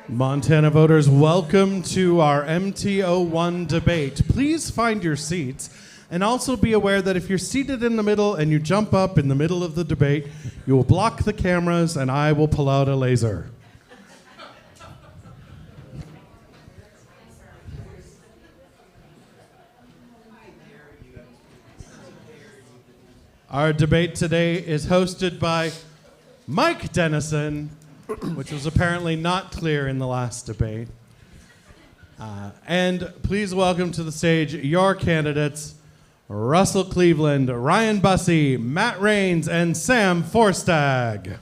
Montana voters, welcome to our MT01 debate. Please find your seats, and also be aware that if you're seated in the middle and you jump up in the middle of the debate, you will block the cameras and I will pull out a laser. Our debate today is hosted by Mike Dennison, which was apparently not clear in the last debate. And please welcome to the stage your candidates, Russell Cleveland, Ryan Busse, Matt Rains, and Sam Forstag.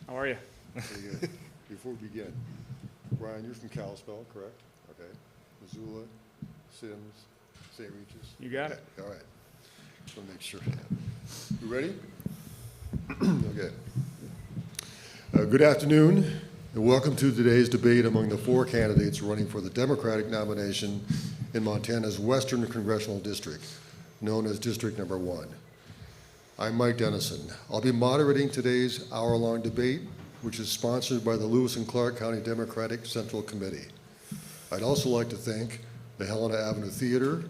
How are you? Very good. Before we begin, Ryan, you're from Kalispell, correct? Okay. Missoula, Sims, St. Regis? You got it. All right. Just want to make sure of that. You ready? Okay. Good afternoon, and welcome to today's debate among the 4 candidates running for the Democratic nomination in Montana's Western Congressional District, known as District Number 1. I'm Mike Dennison. I'll be moderating today's hour-long debate, which is sponsored by the Lewis and Clark County Democratic Central Committee. I'd also like to thank the Helena Avenue Theater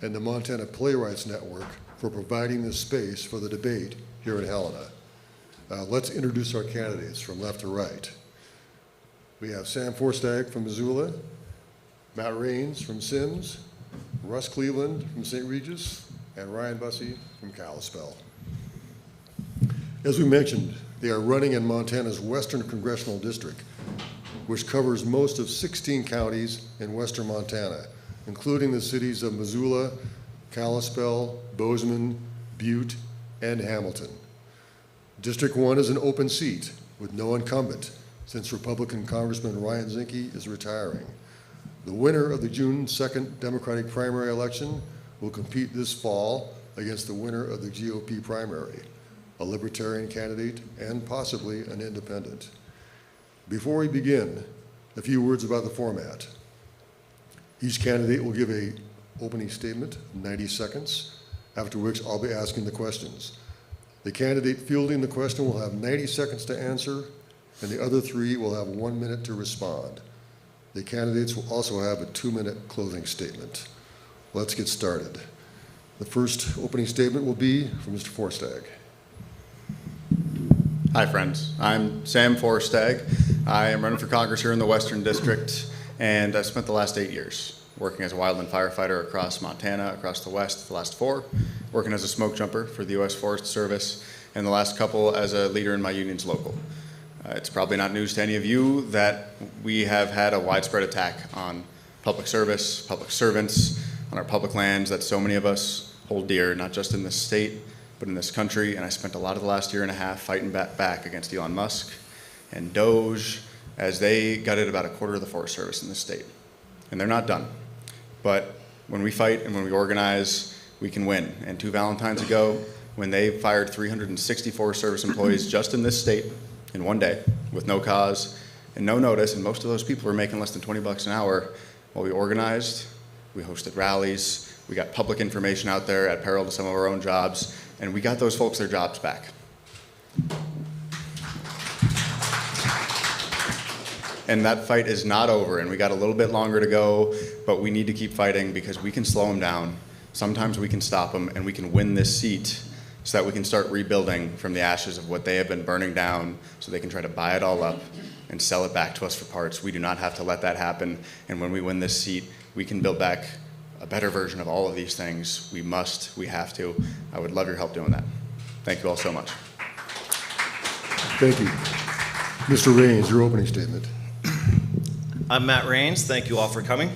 and the Montana Playwrights Network for providing this space for the debate here in Helena. Let's introduce our candidates from left to right. We have Sam Forstag from Missoula, Matt Raines from Sims, Russ Cleveland from St. Regis, and Ryan Busse from Kalispell. As we mentioned, they are running in Montana's Western Congressional District, which covers most of 16 counties in western Montana, including the cities of Missoula, Kalispell, Bozeman, Butte, and Hamilton. District 1 is an open seat with no incumbent since Republican Congressman Ryan Zinke is retiring. The winner of the June 2nd Democratic primary election will compete this fall against the winner of the GOP primary, a libertarian candidate and possibly an independent. Before we begin, a few words about the format. Each candidate will give an opening statement, 90 seconds, after which I'll be asking the questions. The candidate fielding the question will have 90 seconds to answer, and the other 3 will have 1 minute to respond. The candidates will also have a 2-minute closing statement. Let's get started. The first opening statement will be from Mr. Forstag. Hi, friends. I'm Sam Forstag. I am running for Congress here in the Western District, and I've spent the last 8 years working as a wildland firefighter across Montana, across the West, the last 4, working as a smoke jumper for the U.S. Forest Service, and the last couple as a leader in my union's local. It's probably not news to any of you that we have had a widespread attack on public service, public servants, on our public lands that so many of us hold dear, not just in this state, but in this country. And I spent a lot of the last year and a half fighting back against Elon Musk and Doge as they gutted about a quarter of the Forest Service in this state. And they're not done. But when we fight and when we organize, we can win. And 2 Valentines ago, when they fired 364 service employees just in this state in one day with no cause and no notice, and most of those people were making less than $20 an hour, while we organized, we hosted rallies, we got public information out there at peril to some of our own jobs, and we got those folks their jobs back. And that fight is not over, and we got a little bit longer to go, but we need to keep fighting because we can slow them down. Sometimes we can stop them, and we can win this seat so that we can start rebuilding from the ashes of what they have been burning down so they can try to buy it all up and sell it back to us for parts. We do not have to let that happen, and when we win this seat, we can build back a better version of all of these things. We must, we have to. I would love your help doing that. Thank you all so much. Thank you. Mr. Raines, your opening statement. I'm Matt Raines. Thank you all for coming.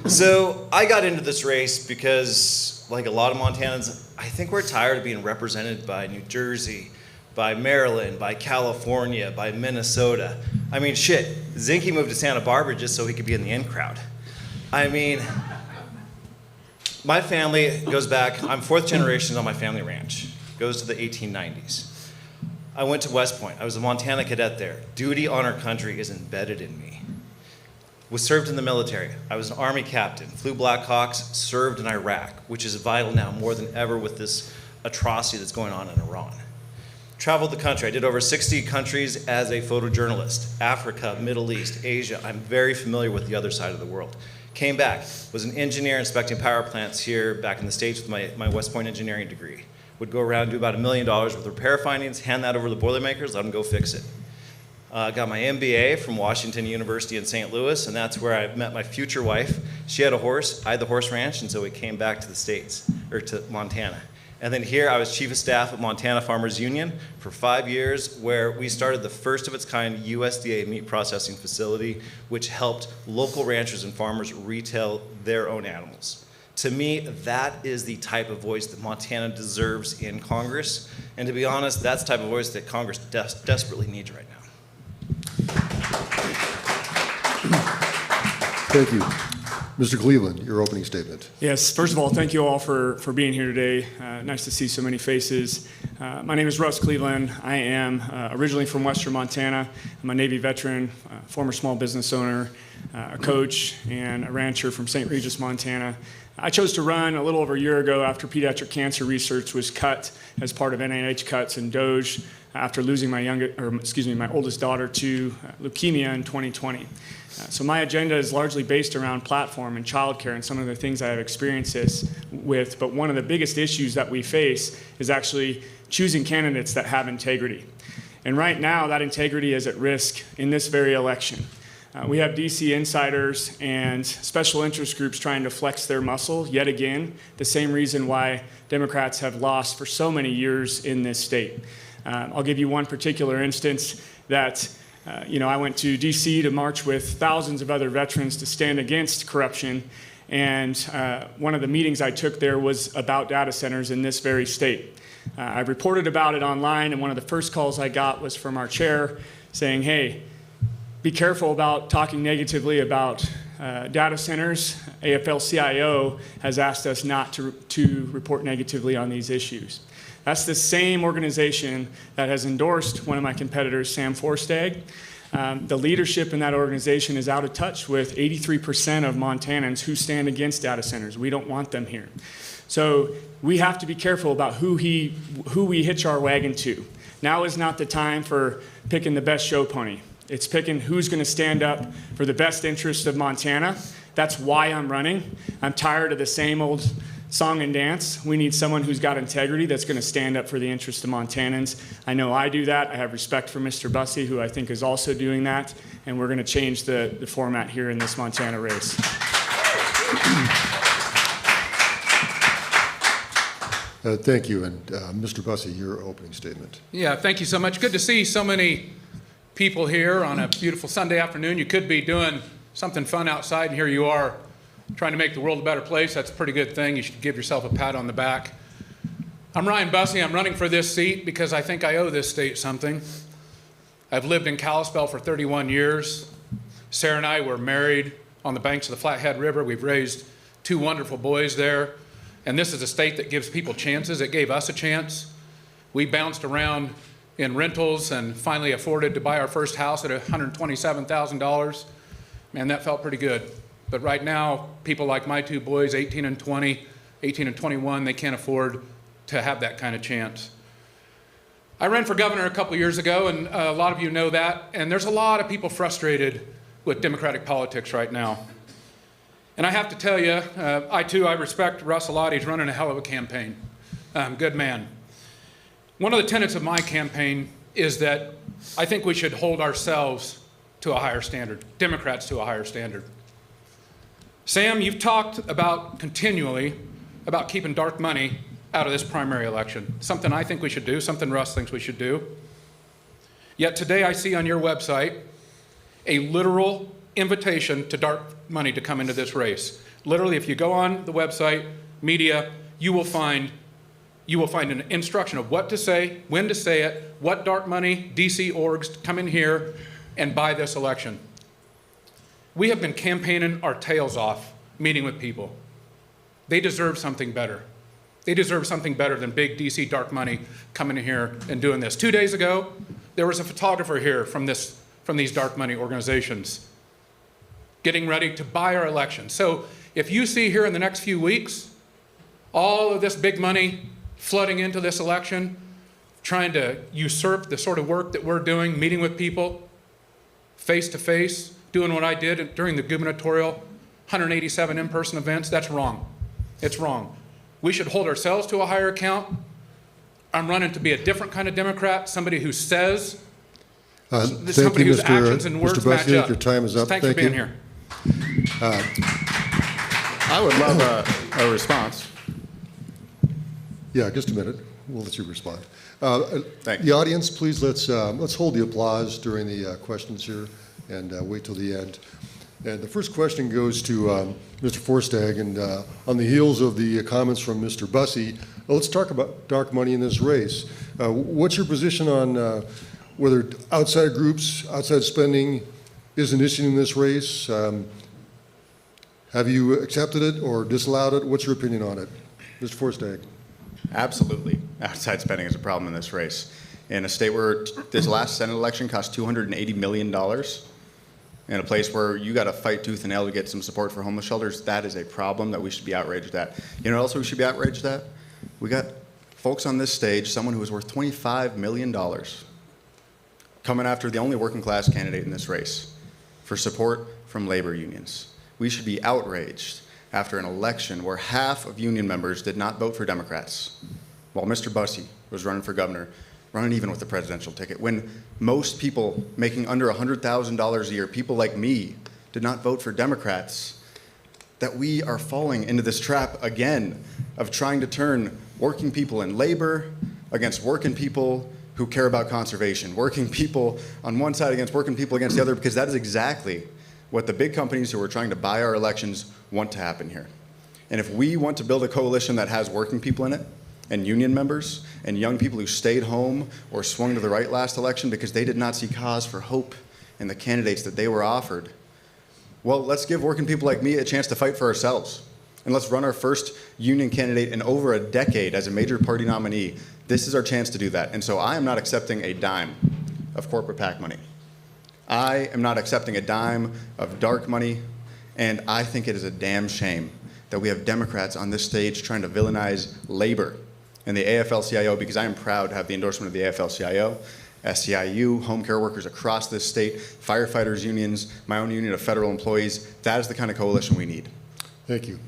So I got into this race because, like a lot of Montanans, I think we're tired of being represented by New Jersey, by Maryland, by California, by Minnesota. I mean, shit, Zinke moved to Santa Barbara just so he could be in the in crowd. I mean, my family goes back, I'm 4th generation on my family ranch, goes to the 1890s. I went to West Point. I was a Montana cadet there. Duty, honor, country is embedded in me. Was served in the military. I was an Army captain, flew Black Hawks, served in Iraq, which is vital now more than ever with this atrocity that's going on in Iran. Traveled the country. I did over 60 countries as a photojournalist. Africa, Middle East, Asia. I'm very familiar with the other side of the world. Came back, was an engineer inspecting power plants here back in the States with my West Point engineering degree. Would go around, do about $1 million with repair findings, hand that over to the Boilermakers, let them go fix it. Got my MBA from Washington University in St. Louis, and that's where I met my future wife. She had a horse, I had the horse ranch, and so we came back to the States, or to Montana. And then here I was chief of staff at Montana Farmers Union for 5 years, where we started the first of its kind USDA meat processing facility, which helped local ranchers and farmers retail their own animals. To me, that is the type of voice that Montana deserves in Congress. And to be honest, that's the type of voice that Congress desperately needs right now. Thank you. Mr. Cleveland, your opening statement. Yes, first of all, thank you all for being here today. Nice to see so many faces. My name is Russ Cleveland. I am originally from Western Montana. I'm a Navy veteran, former small business owner, a coach, and a rancher from St. Regis, Montana. I chose to run a little over a year ago after pediatric cancer research was cut as part of NIH cuts in DOGE after losing my oldest daughter to leukemia in 2020. So my agenda is largely based around platform and childcare and some of the things I have experiences with, but one of the biggest issues that we face is actually choosing candidates that have integrity. And right now, that integrity is at risk in this very election. We have DC insiders and special interest groups trying to flex their muscle yet again, the same reason why Democrats have lost for so many years in this state. I'll give you one particular instance that I went to D.C. to march with thousands of other veterans to stand against corruption, and one of the meetings I took there was about data centers in this very state. I reported about it online, and one of the first calls I got was from our chair saying, hey, be careful about talking negatively about data centers. AFL-CIO has asked us not to report negatively on these issues. That's the same organization that has endorsed one of my competitors, Sam Forstag. The leadership in that organization is out of touch with 83% of Montanans who stand against data centers. We don't want them here. So we have to be careful about who we hitch our wagon to. Now is not the time for picking the best show pony. It's picking who's going to stand up for the best interest of Montana. That's why I'm running. I'm tired of the same old song and dance. We need someone who's got integrity that's going to stand up for the interest of Montanans. I know I do that. I have respect for Mr. Busse, who I think is also doing that, and we're going to change the format here in this Montana race. Thank you, and Mr. Busse, your opening statement. Yeah, thank you so much. Good to see so many people here on a beautiful Sunday afternoon. You could be doing something fun outside, and here you are trying to make the world a better place. That's a pretty good thing. You should give yourself a pat on the back. I'm Ryan Busse. I'm running for this seat because I think I owe this state something. I've lived in Kalispell for 31 years. Sarah and I were married on the banks of the Flathead River. We've raised 2 wonderful boys there. And this is a state that gives people chances. It gave us a chance. We bounced around in rentals and finally afforded to buy our first house at $127,000. Man, that felt pretty good. But right now, people like my 2 boys, 18 and 20, 18 and 21, they can't afford to have that kind of chance. I ran for governor a couple years ago, and a lot of you know that, and there's a lot of people frustrated with Democratic politics right now. And I have to tell you, I respect Russ a lot. He's running a hell of a campaign. Good man. One of the tenets of my campaign is that I think we should hold ourselves to a higher standard, Democrats to a higher standard. Sam, you've talked about continually about keeping dark money out of this primary election, something I think we should do, something Russ thinks we should do. Yet today I see on your website a literal invitation to dark money to come into this race. Literally, if you go on the website, media, you will find an instruction of what to say, when to say it, what dark money, DC orgs come in here and buy this election. We have been campaigning our tails off, meeting with people. They deserve something better. They deserve something better than big DC dark money coming in here and doing this. 2 days ago, there was a photographer here from these dark money organizations getting ready to buy our election. So if you see here in the next few weeks, all of this big money flooding into this election, trying to usurp the sort of work that we're doing, meeting with people face to face, doing what I did during the gubernatorial 187 in-person events, that's wrong. It's wrong. We should hold ourselves to a higher account. I'm running to be a different kind of Democrat, somebody who says, somebody whose actions and words match up. Your time is up. Thanks for being here. I would love a response. Yeah, just a minute. We'll let you respond. Thank The audience, please let's hold the applause during the questions here and wait till the end. And the first question goes to Mr. Forstag, and on the heels of the comments from Mr. Busse, let's talk about dark money in this race. What's your position on whether outside groups, outside spending is an issue in this race? Have Have you accepted it or disallowed it? What's your opinion on it? Mr. Forstag. Absolutely. Outside spending is a problem in this race. In a state where this last Senate election cost $280 million, in a place where you got to fight tooth and nail to get some support for homeless shelters, that is a problem that we should be outraged at. You know what else we should be outraged at? We got folks on this stage, someone who is worth $25 million, coming after the only working class candidate in this race for support from labor unions. We should be outraged after an election where half of union members did not vote for Democrats, while Mr. Busse was running for governor, running even with the presidential ticket, when most people making under $100,000 a year, people like me, did not vote for Democrats, that we are falling into this trap again of trying to turn working people in labor against working people who care about conservation, working people on one side against working people against the other, because that is exactly what the big companies who are trying to buy our elections want to happen here. And if we want to build a coalition that has working people in it, and union members, and young people who stayed home or swung to the right last election because they did not see cause for hope in the candidates that they were offered, well, let's give working people like me a chance to fight for ourselves. And let's run our first union candidate in over a decade as a major party nominee. This is our chance to do that. And so I am not accepting a dime of corporate PAC money. I am not accepting a dime of dark money, and I think it is a damn shame that we have Democrats on this stage trying to villainize labor and the AFL-CIO, because I am proud to have the endorsement of the AFL-CIO, SEIU, home care workers across this state, firefighters unions, my own union of federal employees. That is the kind of coalition we need. Thank you.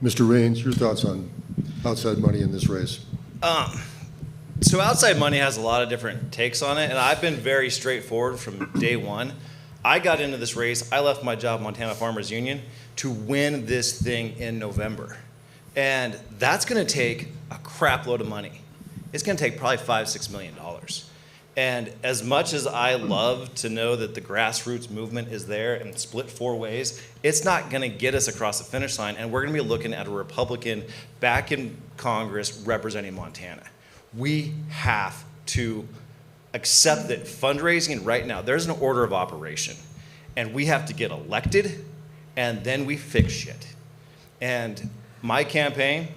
Mr. Raines, your thoughts on outside money in this race? So outside money has a lot of different takes on it, and I've been very straightforward from day one. I got into this race, I left my job, Montana Farmers Union, to win this thing in November. And that's gonna take a crap load of money. It's gonna take probably $5-6 million. And as much as I love to know that the grassroots movement is there and split 4 ways, it's not gonna get us across the finish line, and we're gonna be looking at a Republican back in Congress representing Montana. We have to accept that fundraising right now, there's an order of operation, and we have to get elected, and then we fix shit. And my campaign,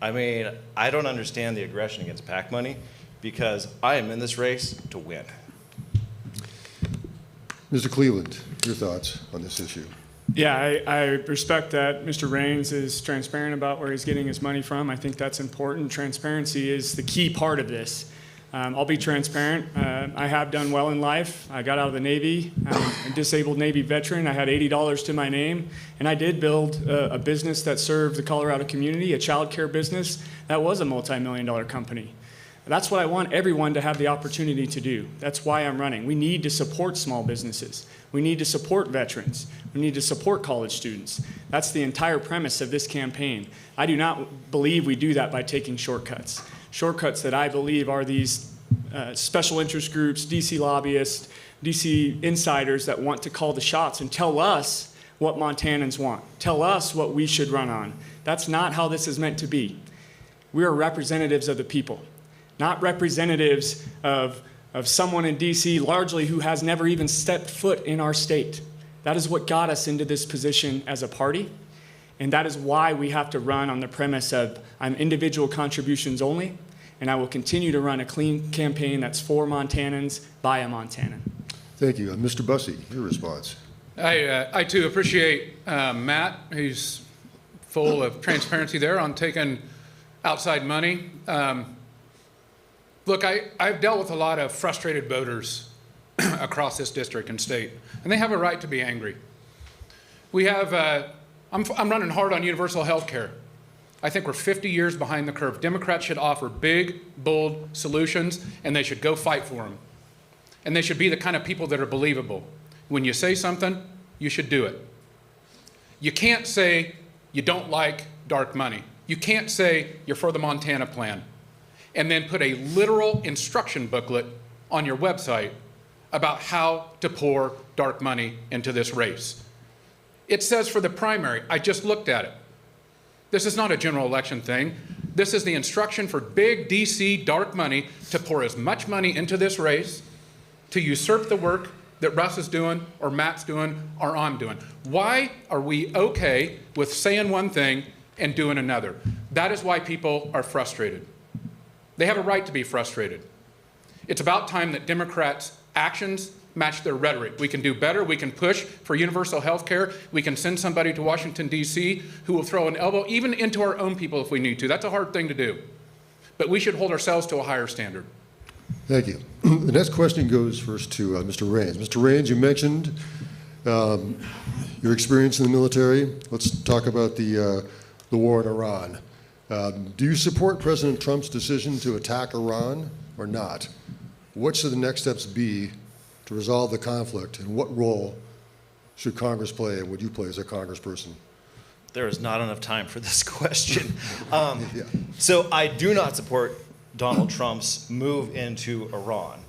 I mean, I don't understand the aggression against PAC money, because I am in this race to win. Mr. Cleveland, your thoughts on this issue? Yeah, I respect that Mr. Raines is transparent about where he's getting his money from. I think that's important. Transparency is the key part of this. I'll be transparent. I have done well in life. I got out of the Navy. I'm a disabled Navy veteran. I had $80 to my name, and I did build a business that served the Colorado community, a child care business that was a multi-million-dollar company. That's what I want everyone to have the opportunity to do. That's why I'm running. We need to support small businesses. We need to support veterans. We need to support college students. That's the entire premise of this campaign. I do not believe we do that by taking shortcuts. Shortcuts that I believe are these special interest groups, DC lobbyists, DC insiders that want to call the shots and tell us what Montanans want, tell us what we should run on. That's not how this is meant to be. We are representatives of the people, not representatives of someone in DC largely who has never even stepped foot in our state. That is what got us into this position as a party, and that is why we have to run on the premise of I'm individual contributions only, and I will continue to run a clean campaign that's for Montanans by a Montanan. Thank you. Mr. Busse, your response. I too appreciate Matt. He's full of transparency there on taking outside money. Look, I've dealt with a lot of frustrated voters across this district and state, and they have a right to be angry. We have, I'm running hard on universal health care. I think we're 50 years behind the curve. Democrats should offer big, bold solutions, and they should go fight for them. And they should be the kind of people that are believable. When you say something, you should do it. You can't say you don't like dark money. You can't say you're for the Montana plan and then put a literal instruction booklet on your website about how to pour dark money into this race. It says for the primary, I just looked at it. This is not a general election thing. This is the instruction for big DC dark money to pour as much money into this race, to usurp the work that Russ is doing, or Matt's doing, or I'm doing? Why are we okay with saying one thing and doing another? That is why people are frustrated. They have a right to be frustrated. It's about time that Democrats' actions match their rhetoric. We can do better. We can push for universal health care. We can send somebody to Washington, D.C. who will throw an elbow even into our own people if we need to. That's a hard thing to do. But we should hold ourselves to a higher standard. Thank you. The next question goes first to Mr. Raines. Mr. Raines, you mentioned your experience in the military. Let's talk about the war in Iran. Do you support President Trump's decision to attack Iran or not? What should the next steps be to resolve the conflict, and what role should Congress play, and would you play as a congressperson? There is not enough time for this question. Yeah. So I do not support Donald Trump's move into Iran.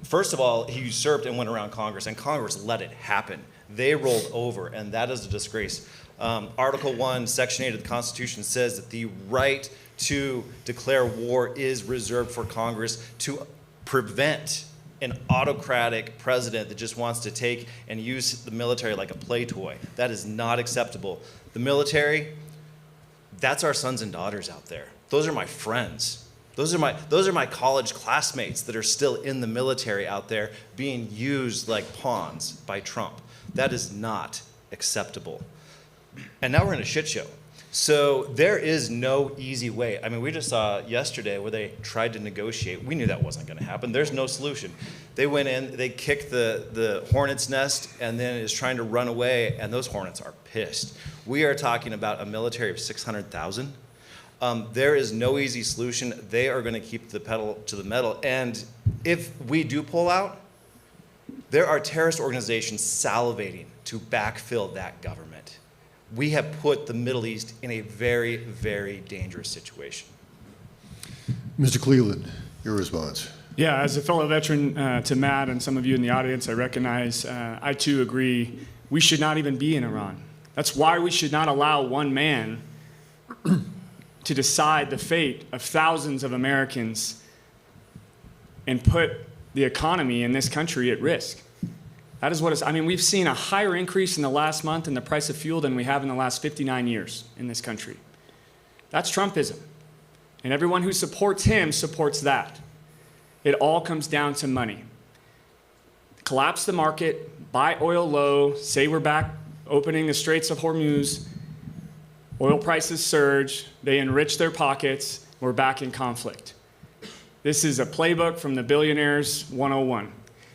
First of all, he usurped and went around Congress, and Congress let it happen. They rolled over, and that is a disgrace. Article 1, Section 8 of the Constitution says that the right to declare war is reserved for Congress to prevent an autocratic president that just wants to take and use the military like a play toy. That is not acceptable. The military, that's our sons and daughters out there. Those are my friends. Those are my college classmates that are still in the military out there being used like pawns by Trump. That is not acceptable. And now we're in a shit show. So there is no easy way. I mean, we just saw yesterday where they tried to negotiate. We knew that wasn't going to happen. There's no solution. They went in, they kicked the hornet's nest, and then is trying to run away, and those hornets are pissed. We are talking about a military of 600,000. There is no easy solution. They are going to keep the pedal to the metal. And if we do pull out, there are terrorist organizations salivating to backfill that government. We have put the Middle East in a very, very dangerous situation. Mr. Cleveland, your response. Yeah, as a fellow veteran to Matt and some of you in the audience, I recognize, I too agree, we should not even be in Iran. That's why we should not allow one man to decide the fate of thousands of Americans and put the economy in this country at risk. That is what it's, I mean, we've seen a higher increase in the last month in the price of fuel than we have in the last 59 years in this country. That's Trumpism. And everyone who supports him supports that. It all comes down to money. Collapse the market, buy oil low, say we're back opening the Straits of Hormuz, oil prices surge, they enrich their pockets, we're back in conflict. This is a playbook from the Billionaires 101.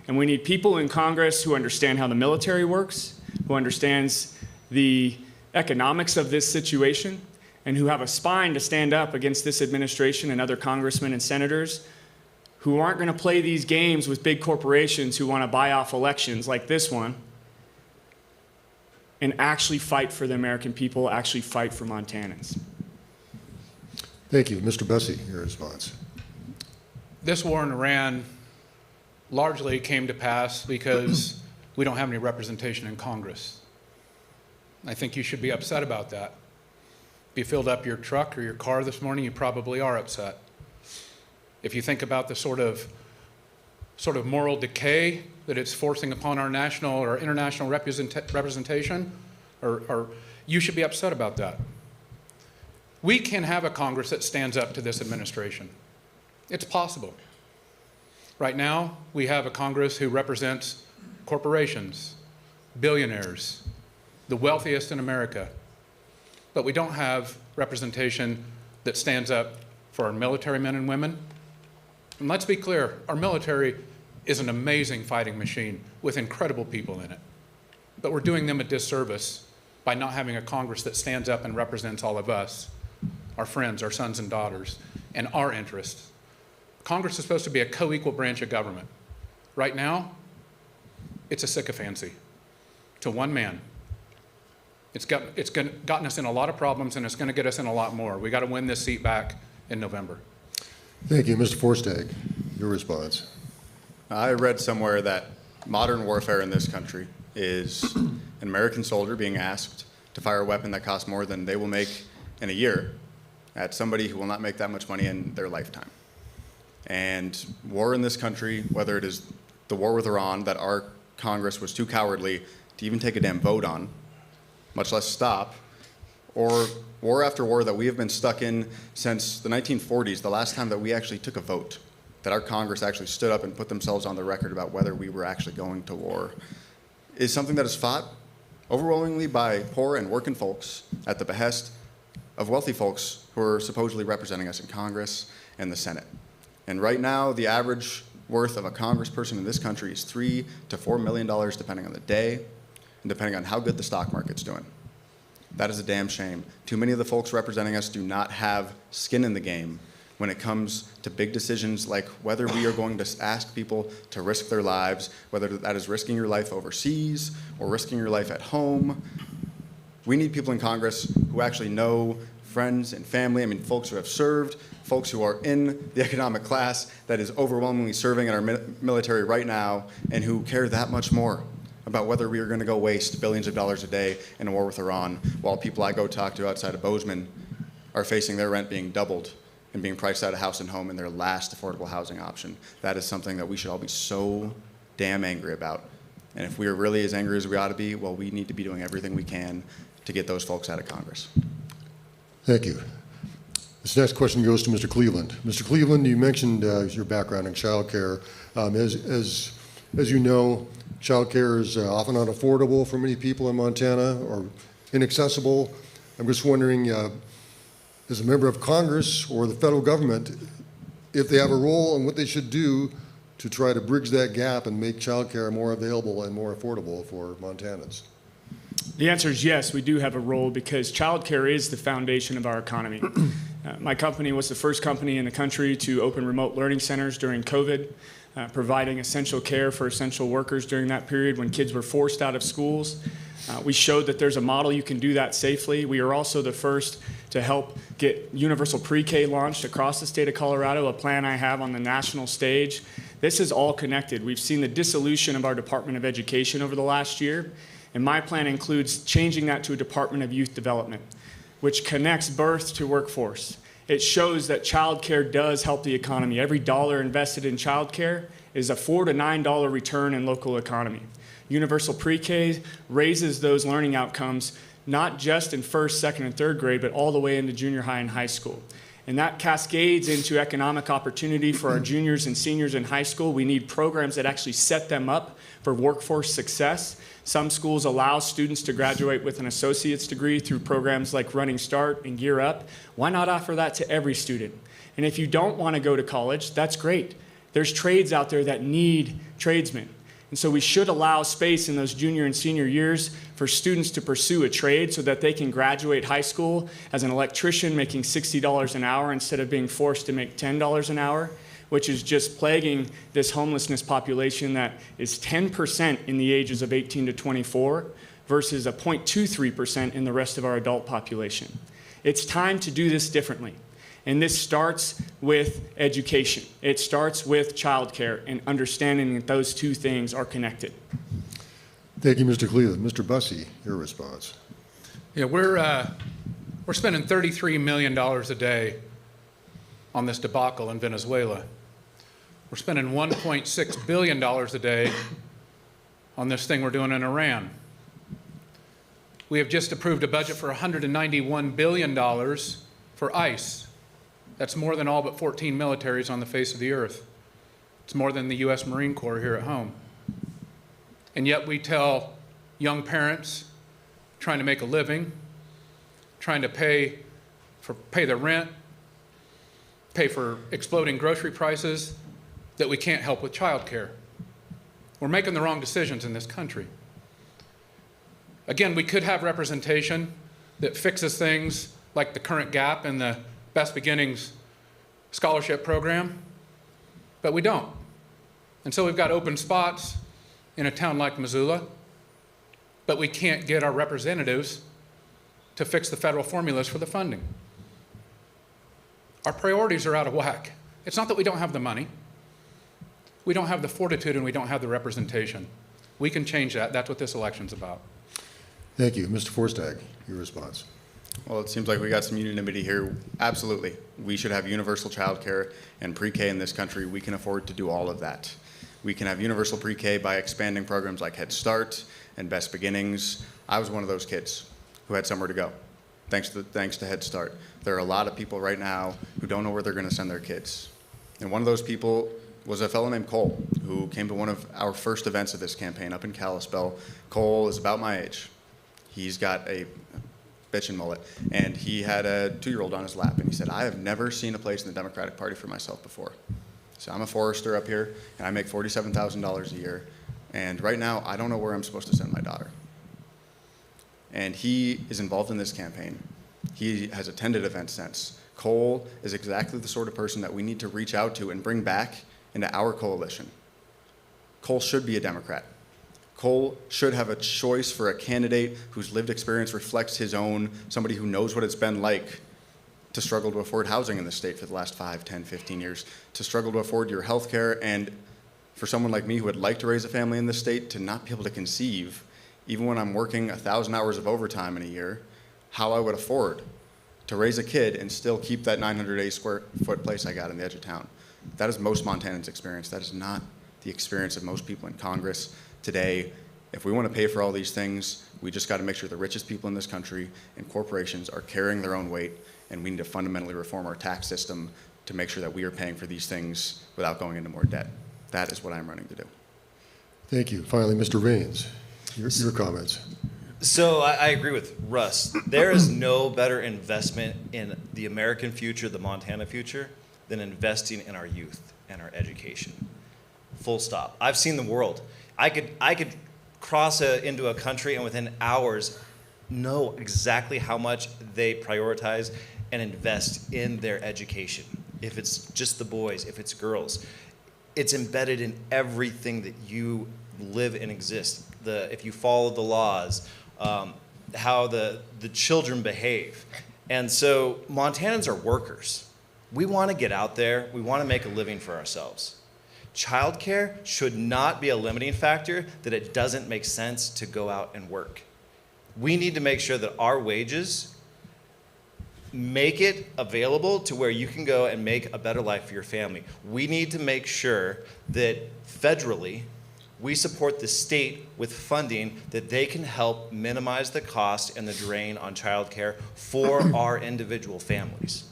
And we need people in Congress who understand how the military works, who understands the economics of this situation, and who have a spine to stand up against this administration and other congressmen and senators who aren't going to play these games with big corporations who want to buy off elections like this one, and actually fight for the American people, actually fight for Montanans. Thank you. Mr. Busse, your response. This war in Iran largely came to pass because we don't have any representation in Congress. I think you should be upset about that. If you filled up your truck or your car this morning, you probably are upset. If you think about the sort of moral decay that it's forcing upon our national or international representation, or you should be upset about that. We can have a Congress that stands up to this administration. It's possible. Right now, we have a Congress who represents corporations, billionaires, the wealthiest in America. But we don't have representation that stands up for our military men and women. And let's be clear, our military is an amazing fighting machine with incredible people in it. But we're doing them a disservice by not having a Congress that stands up and represents all of us, our friends, our sons and daughters, and our interests. Congress is supposed to be a co-equal branch of government. Right now, it's a sycophancy to one man. It's gotten us in a lot of problems, and it's going to get us in a lot more. We got to win this seat back in November. Thank you. Mr. Forstag, your response. I read somewhere that modern warfare in this country is an American soldier being asked to fire a weapon that costs more than they will make in a year at somebody who will not make that much money in their lifetime. And war in this country, whether it is the war with Iran that our Congress was too cowardly to even take a damn vote on, much less stop, or war after war that we have been stuck in since the 1940s, the last time that we actually took a vote, that our Congress actually stood up and put themselves on the record about whether we were actually going to war, is something that is fought overwhelmingly by poor and working folks at the behest of wealthy folks who are supposedly representing us in Congress and the Senate. And right now, the average worth of a congressperson in this country is $3 to $4 million, depending on the day and depending on how good the stock market's doing. That is a damn shame. Too many of the folks representing us do not have skin in the game when it comes to big decisions like whether we are going to ask people to risk their lives, whether that is risking your life overseas or risking your life at home. We need people in Congress who actually know friends and family, folks who have served, folks who are in the economic class that is overwhelmingly serving in our military right now and who care that much more about whether we are going to go waste billions of dollars a day in a war with Iran, while people I go talk to outside of Bozeman are facing their rent being doubled and being priced out of house and home in their last affordable housing option. That is something that we should all be so damn angry about. And if we are really as angry as we ought to be, well, we need to be doing everything we can to get those folks out of Congress. Thank you. This next question goes to Mr. Cleveland. Mr. Cleveland, you mentioned your background in child care. As you know, child care is often unaffordable for many people in Montana or inaccessible. I'm just wondering, as a member of Congress or the federal government, if they have a role and what they should do to try to bridge that gap and make child care more available and more affordable for Montanans. The answer is yes, we do have a role because childcare is the foundation of our economy. My company was the first company in the country to open remote learning centers during COVID, providing essential care for essential workers during that period when kids were forced out of schools. We showed that there's a model you can do that safely. We are also the first to help get universal pre-K launched across the state of Colorado, a plan I have on the national stage. This is all connected. We've seen the dissolution of our Department of Education over the last year, and my plan includes changing that to a Department of Youth Development, which connects birth to workforce. It shows that child care does help the economy. Every dollar invested in child care is a $4 to $9 return in local economy. Universal pre-K raises those learning outcomes not just in first, second, and third grade, but all the way into junior high and high school. And that cascades into economic opportunity for our juniors and seniors in high school. We need programs that actually set them up for workforce success. Some schools allow students to graduate with an associate's degree through programs like Running Start and Gear Up. Why not offer that to every student? And if you don't want to go to college, that's great. There's trades out there that need tradesmen. And so we should allow space in those junior and senior years for students to pursue a trade so that they can graduate high school as an electrician making $60 an hour instead of being forced to make $10 an hour, which is just plaguing this homelessness population that is 10% in the ages of 18 to 24 versus a 0.23% in the rest of our adult population. It's time to do this differently. And this starts with education. It starts with childcare and understanding that those two things are connected. Thank you, Mr. Cleveland. Mr. Busse, your response. Yeah, we're spending $33 million a day on this debacle in Venezuela. We're spending $1.6 billion a day on this thing we're doing in Iran. We have just approved a budget for $191 billion for ICE. That's more than all but 14 militaries on the face of the earth. It's more than the U.S. Marine Corps here at home. And yet we tell young parents trying to make a living, trying to pay their rent, pay for exploding grocery prices, that we can't help with child care. We're making the wrong decisions in this country. Again, we could have representation that fixes things like the current gap in the Best Beginnings scholarship program, but we don't. And so we've got open spots in a town like Missoula, but we can't get our representatives to fix the federal formulas for the funding. Our priorities are out of whack. It's not that we don't have the money. We don't have the fortitude and we don't have the representation. We can change that. That's what this election's about. Thank you. Mr. Forstag, your response. Well, it seems like we got some unanimity here. Absolutely. We should have universal child care and pre-K in this country. We can afford to do all of that. We can have universal pre-K by expanding programs like Head Start and Best Beginnings. I was one of those kids who had somewhere to go, thanks to Head Start. There are a lot of people right now who don't know where they're going to send their kids. And one of those people was a fellow named Cole, who came to one of our first events of this campaign up in Kalispell. Cole is about my age. He's got a bitchin' mullet, and he had a 2-year-old on his lap, and he said, I have never seen a place in the Democratic Party for myself before. So I'm a forester up here, and I make $47,000 a year, and right now I don't know where I'm supposed to send my daughter. And he is involved in this campaign. He has attended events since. Cole is exactly the sort of person that we need to reach out to and bring back into our coalition. Cole should be a Democrat. Cole should have a choice for a candidate whose lived experience reflects his own, somebody who knows what it's been like to struggle to afford housing in the state for the last 5, 10, 15 years, to struggle to afford your health care, and for someone like me who would like to raise a family in this state, to not be able to conceive, even when I'm working 1,000 hours of overtime in a year, how I would afford to raise a kid and still keep that 980 square foot place I got in the edge of town. That is most Montanans' experience. That is not the experience of most people in Congress today. If we want to pay for all these things, we just got to make sure the richest people in this country and corporations are carrying their own weight, and we need to fundamentally reform our tax system to make sure that we are paying for these things without going into more debt. That is what I'm running to do. Thank you. Finally, Mr. Raines, your comments. So I agree with Russ. There is no better investment in the American future, the Montana future, than investing in our youth and our education. Full stop. I've seen the world. I could cross into a country and within hours know exactly how much they prioritize and invest in their education. If it's just the boys, if it's girls, it's embedded in everything that you live and exist. If you follow the laws, how the children behave. And so Montanans are workers. We want to get out there. We want to make a living for ourselves. Childcare should not be a limiting factor that it doesn't make sense to go out and work. We need to make sure that our wages make it available to where you can go and make a better life for your family. We need to make sure that federally, we support the state with funding that they can help minimize the cost and the drain on childcare for our individual families.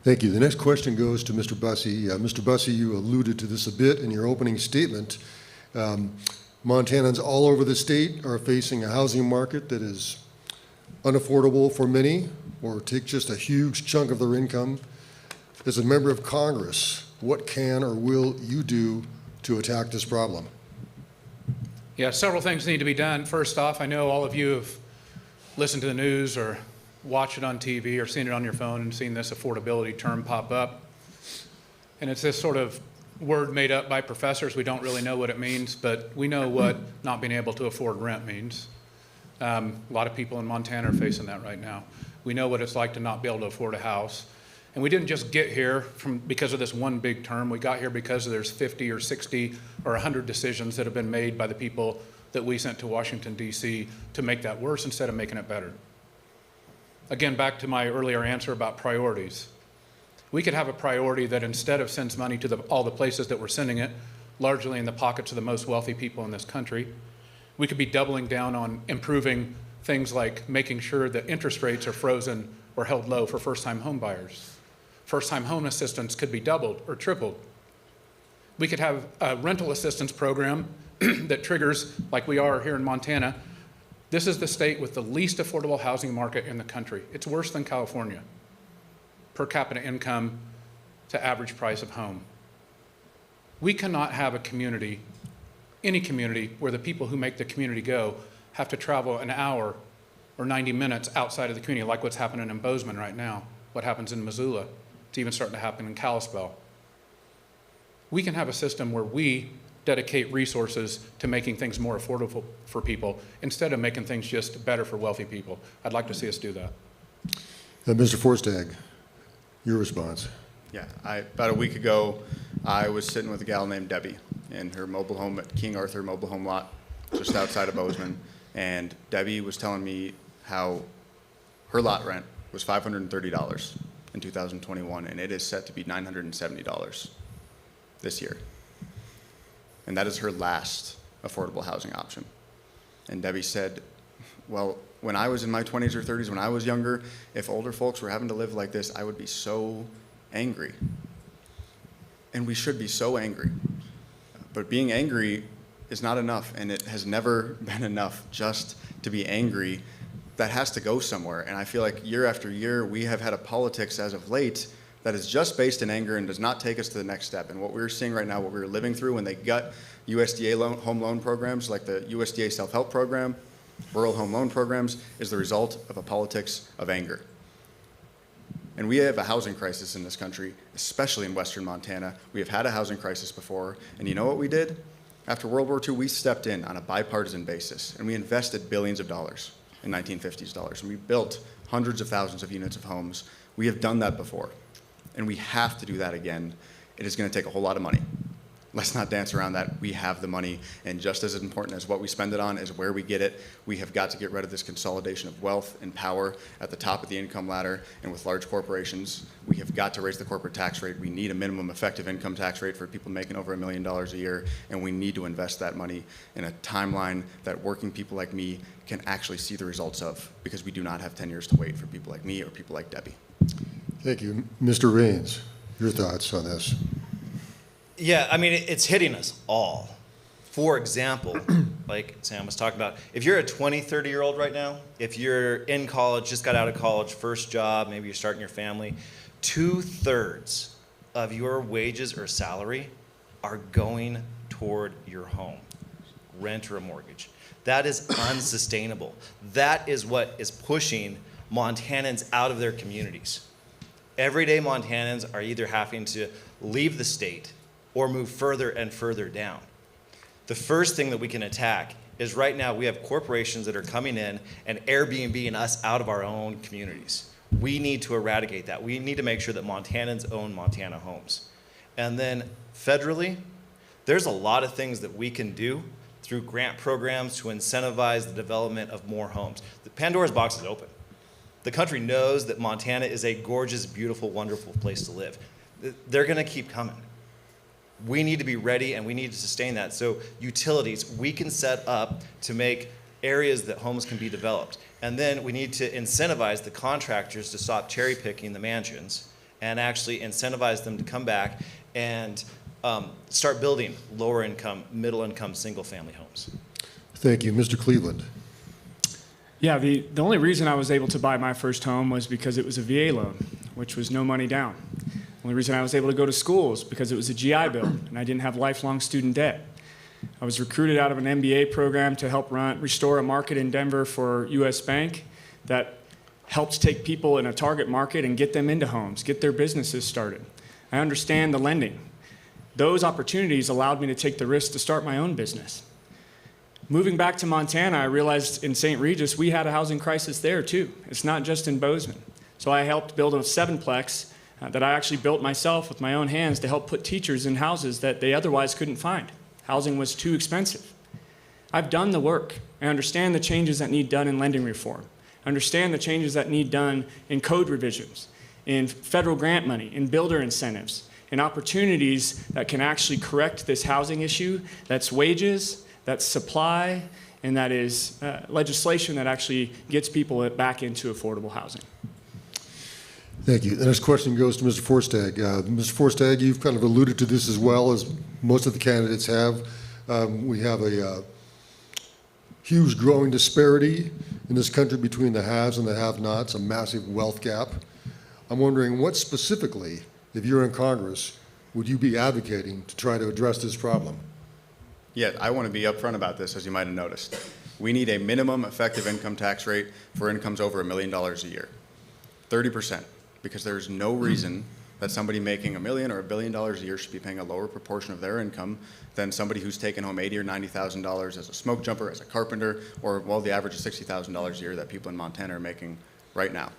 Thank you. The next question goes to Mr. Busse. Mr. Busse, you alluded to this a bit in your opening statement. Montanans all over the state are facing a housing market that is unaffordable for many, or take just a huge chunk of their income. As a member of Congress, what can or will you do to attack this problem? Yeah, several things need to be done. First off, I know all of you have listened to the news or watched it on TV or seen it on your phone and seen this affordability term pop up. And it's this sort of word made up by professors. We don't really know what it means, but we know what not being able to afford rent means. A lot of people in Montana are facing that right now. We know what it's like to not be able to afford a house. And we didn't just get here because of this one big term. We got here because there's 50 or 60 or 100 decisions that have been made by the people that we sent to Washington, D.C. to make that worse instead of making it better. Again, back to my earlier answer about priorities. We could have a priority that instead of sends money to all the places that we're sending it, largely in the pockets of the most wealthy people in this country, we could be doubling down on improving things like making sure that interest rates are frozen or held low for first-time home buyers. First-time home assistance could be doubled or tripled. We could have a rental assistance program that triggers, like we are here in Montana. This is the state with the least affordable housing market in the country. It's worse than California, per capita income to average price of home. We cannot have a community, any community, where the people who make the community go have to travel an hour or 90 minutes outside of the community, like what's happening in Bozeman right now, what happens in Missoula. It's even starting to happen in Kalispell. We can have a system where we dedicate resources to making things more affordable for people instead of making things just better for wealthy people. I'd like to see us do that. Mr. Forstag, your response. Yeah, about a week ago, I was sitting with a gal named Debbie in her mobile home at King Arthur mobile home lot just outside of Bozeman, and Debbie was telling me how her lot rent was $530 in 2021, and it is set to be $970 this year. and that is her last affordable housing option. And Debbie said, well, when I was in my 20s or 30s, when I was younger, if older folks were having to live like this, I would be so angry. And we should be so angry. But being angry is not enough, and it has never been enough just to be angry. That has to go somewhere. And I feel like year after year, we have had a politics as of late that is just based in anger and does not take us to the next step. And what we're seeing right now, what we're living through when they gut USDA home loan programs like the USDA self-help program, rural home loan programs, is the result of a politics of anger. And we have a housing crisis in this country, especially in western Montana. We have had a housing crisis before, and you know what we did? After World War II, we stepped in on a bipartisan basis, and we invested billions of dollars in 1950s dollars, and we built hundreds of thousands of units of homes. We have done that before, and we have to do that again. It is going to take a whole lot of money. Let's not dance around that. We have the money, and just as important as what we spend it on is where we get it. We have got to get rid of this consolidation of wealth and power at the top of the income ladder and with large corporations. We have got to raise the corporate tax rate. We need a minimum effective income tax rate for people making over $1 million a year, and we need to invest that money in a timeline that working people like me can actually see the results of, because we do not have 10 years to wait for people like me or people like Debbie. Thank you. Mr. Raines, your thoughts on this? Yeah, I mean, it's hitting us all. For example, like Sam was talking about, if you're a 20, 30-year-old right now, if you're in college, just got out of college, first job, maybe you're starting your family, 2/3 of your wages or salary are going toward your home, rent or a mortgage. That is unsustainable. That is what is pushing Montanans out of their communities. Everyday Montanans are either having to leave the state or move further and further down. The first thing that we can attack is right now we have corporations that are coming in and Airbnb-ing us out of our own communities. We need to eradicate that. We need to make sure that Montanans own Montana homes. And then federally, there's a lot of things that we can do through grant programs to incentivize the development of more homes. The Pandora's box is open. The country knows that Montana is a gorgeous, beautiful, wonderful place to live. They're gonna keep coming. We need to be ready and we need to sustain that. So utilities, we can set up to make areas that homes can be developed. And then we need to incentivize the contractors to stop cherry picking the mansions and actually incentivize them to come back and start building lower income, middle income, single family homes. Thank you. Mr. Cleveland. Yeah, the only reason I was able to buy my first home was because it was a VA loan, which was no money down. The only reason I was able to go to school is because it was a GI Bill and I didn't have lifelong student debt. I was recruited out of an MBA program to help restore a market in Denver for US Bank that helps take people in a target market and get them into homes, get their businesses started. I understand the lending. Those opportunities allowed me to take the risk to start my own business. Moving back to Montana, I realized in St. Regis we had a housing crisis there too. It's not just in Bozeman. So I helped build a 7-plex that I actually built myself with my own hands to help put teachers in houses that they otherwise couldn't find. Housing was too expensive. I've done the work. I understand the changes that need done in lending reform. I understand the changes that need done in code revisions, in federal grant money, in builder incentives, in opportunities that can actually correct this housing issue. That's wages, that's supply, and that is legislation that actually gets people back into affordable housing. Thank you. The next question goes to Mr. Forstag. Mr. Forstag, you've kind of alluded to this as well as most of the candidates have. We have a huge growing disparity in this country between the haves and the have-nots, a massive wealth gap. I'm wondering what specifically, if you're in Congress, would you be advocating to try to address this problem? Yeah, I want to be upfront about this, as you might have noticed. We need a minimum effective income tax rate for incomes over $1 million a year, 30%. Because there's no reason that somebody making $1 million or $1 billion a year should be paying a lower proportion of their income than somebody who's taking home $80,000 or $90,000 as a smoke jumper, as a carpenter, or well, the average of $60,000 a year that people in Montana are making right now.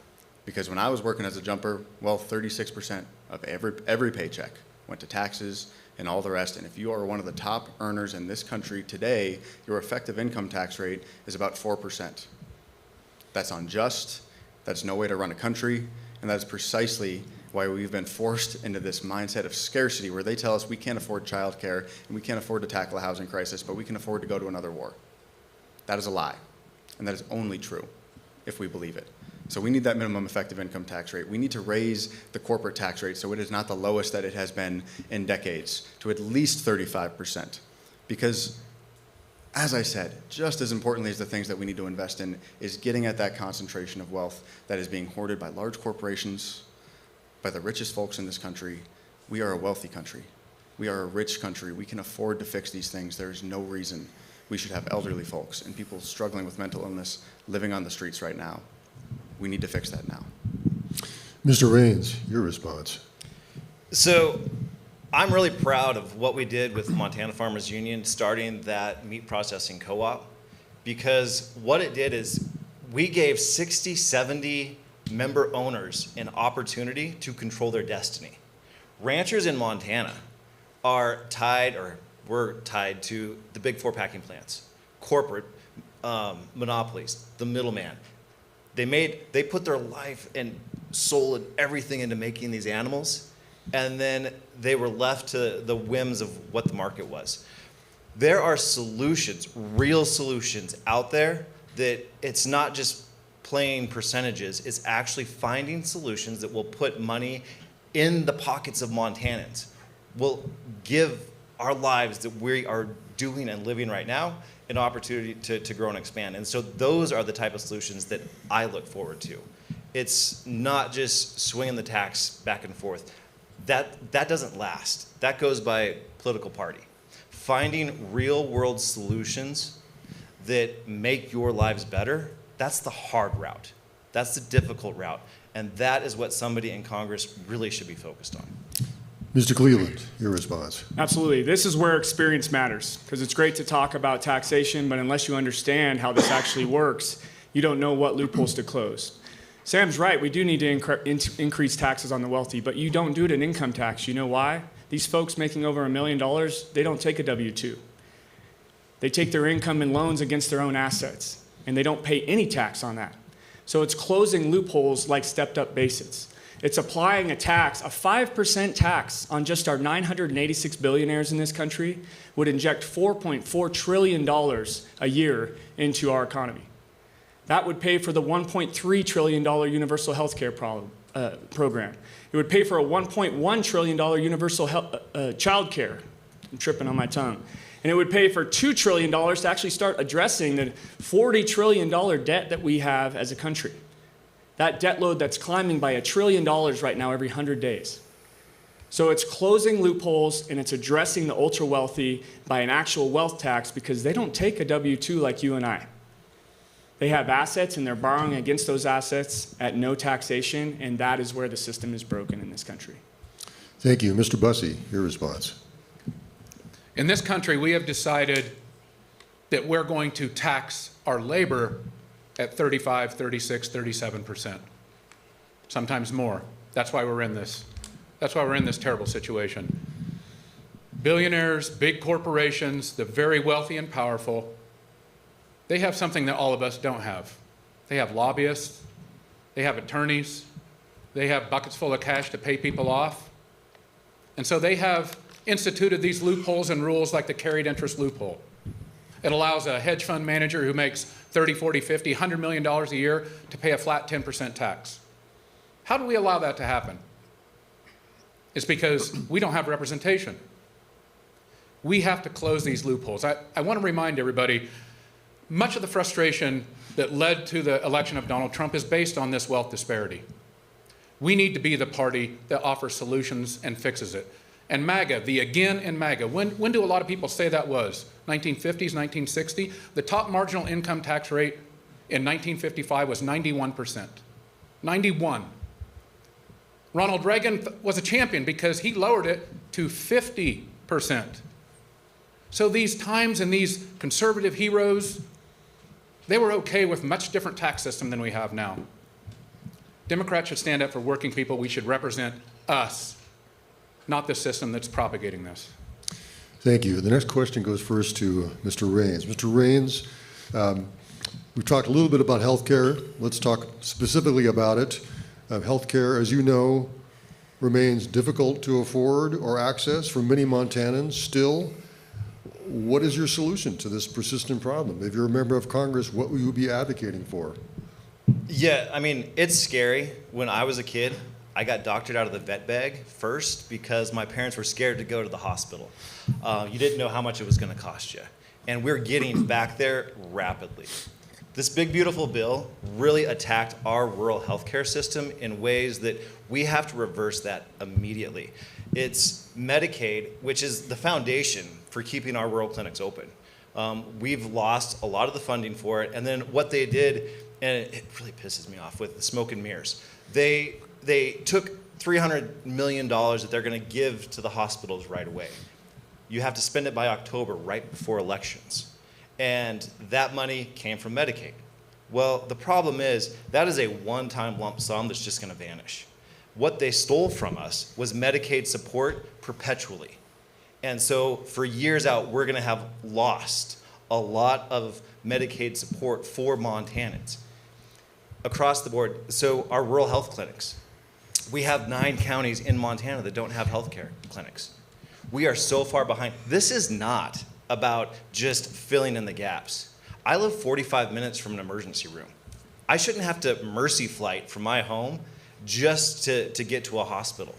Because when I was working as a jumper, well, 36% of every paycheck went to taxes and all the rest. And if you are one of the top earners in this country today, your effective income tax rate is about 4%. That's unjust. That's no way to run a country. And that's precisely why we've been forced into this mindset of scarcity where they tell us we can't afford childcare and we can't afford to tackle a housing crisis, but we can afford to go to another war. That is a lie, and that is only true if we believe it. So we need that minimum effective income tax rate. We need to raise the corporate tax rate so it is not the lowest that it has been in decades to at least 35%. Because, as I said, just as importantly as the things that we need to invest in is getting at that concentration of wealth that is being hoarded by large corporations, by the richest folks in this country. We are a wealthy country. We are a rich country. We can afford to fix these things. There is no reason we should have elderly folks and people struggling with mental illness living on the streets right now. We need to fix that now. Mr. Raines, your response. So I'm really proud of what we did with Montana Farmers Union starting that meat processing co-op, because what it did is we gave 60, 70 member owners an opportunity to control their destiny. Ranchers in Montana are tied, or were tied to the big four packing plants, corporate monopolies, the middleman. They put their life and soul and everything into making these animals, and then they were left to the whims of what the market was. There are solutions, real solutions out there that it's not just plain percentages, it's actually finding solutions that will put money in the pockets of Montanans, will give our lives that we are doing and living right now an opportunity to grow and expand. And so those are the type of solutions that I look forward to. It's not just swinging the tax back and forth. That doesn't last. That goes by political party. Finding real world solutions that make your lives better, that's the hard route. That's the difficult route. And that is what somebody in Congress really should be focused on. Mr. Cleveland, your response. Absolutely. This is where experience matters, because it's great to talk about taxation, but unless you understand how this actually works, you don't know what loopholes to close. Sam's right. We do need to increase taxes on the wealthy, but you don't do it in income tax. You know why? These folks making over $1 million, they don't take a W-2. They take their income in loans against their own assets, and they don't pay any tax on that. So it's closing loopholes like stepped-up basics. It's applying a tax, a 5% tax on just our 986 billionaires in this country would inject $4.4 trillion a year into our economy. That would pay for the $1.3 trillion universal health care program. It would pay for a $1.1 trillion universal child care. I'm tripping on my tongue. And it would pay for $2 trillion to actually start addressing the $40 trillion debt that we have as a country. That debt load that's climbing by $1 trillion right now every 100 days. So it's closing loopholes and it's addressing the ultra wealthy by an actual wealth tax, because they don't take a W-2 like you and I. They have assets and they're borrowing against those assets at no taxation, and that is where the system is broken in this country. Thank you. Mr. Busse, your response. In this country, we have decided that we're going to tax our labor at 35, 36, 37%, sometimes more. That's why we're in this. That's why we're in this terrible situation. Billionaires, big corporations, the very wealthy and powerful, they have something that all of us don't have. They have lobbyists, they have attorneys, they have buckets full of cash to pay people off. And so they have instituted these loopholes and rules like the carried interest loophole. It allows a hedge fund manager who makes 30, 40, 50, $100 million a year to pay a flat 10% tax. How do we allow that to happen? It's because we don't have representation. We have to close these loopholes. I want to remind everybody, much of the frustration that led to the election of Donald Trump is based on this wealth disparity. We need to be the party that offers solutions and fixes it. And MAGA, the again in MAGA, when do a lot of people say that was? 1950s, 1960? The top marginal income tax rate in 1955 was 91%. 91. Ronald Reagan was a champion because he lowered it to 50%. So these times and these conservative heroes, they were okay with a much different tax system than we have now. Democrats should stand up for working people. We should represent us, not the system that's propagating this. Thank you. The next question goes first to Mr. Raines. Mr. Raines, we've talked a little bit about health care. Let's talk specifically about it. Health care, as you know, remains difficult to afford or access for many Montanans still. What is your solution to this persistent problem? If you're a member of Congress, what will you be advocating for? Yeah, I mean, it's scary. When I was a kid, I got doctored out of the vet bag first because my parents were scared to go to the hospital. You didn't know how much it was going to cost you. And we're getting back there rapidly. This big, beautiful bill really attacked our rural healthcare system in ways that we have to reverse that immediately. It's Medicaid, which is the foundation for keeping our rural clinics open. We've lost a lot of the funding for it, and then what they did, and it really pisses me off with the smoke and mirrors, they took $300 million that they're going to give to the hospitals right away. You have to spend it by October, right before elections. And that money came from Medicaid. Well, the problem is that is a one-time lump sum that's just going to vanish. What they stole from us was Medicaid support perpetually. And so for years out, we're going to have lost a lot of Medicaid support for Montanans across the board. So our rural health clinics, we have 9 counties in Montana that don't have healthcare clinics. We are so far behind. This is not about just filling in the gaps. I live 45 minutes from an emergency room. I shouldn't have to mercy flight from my home just to get to a hospital.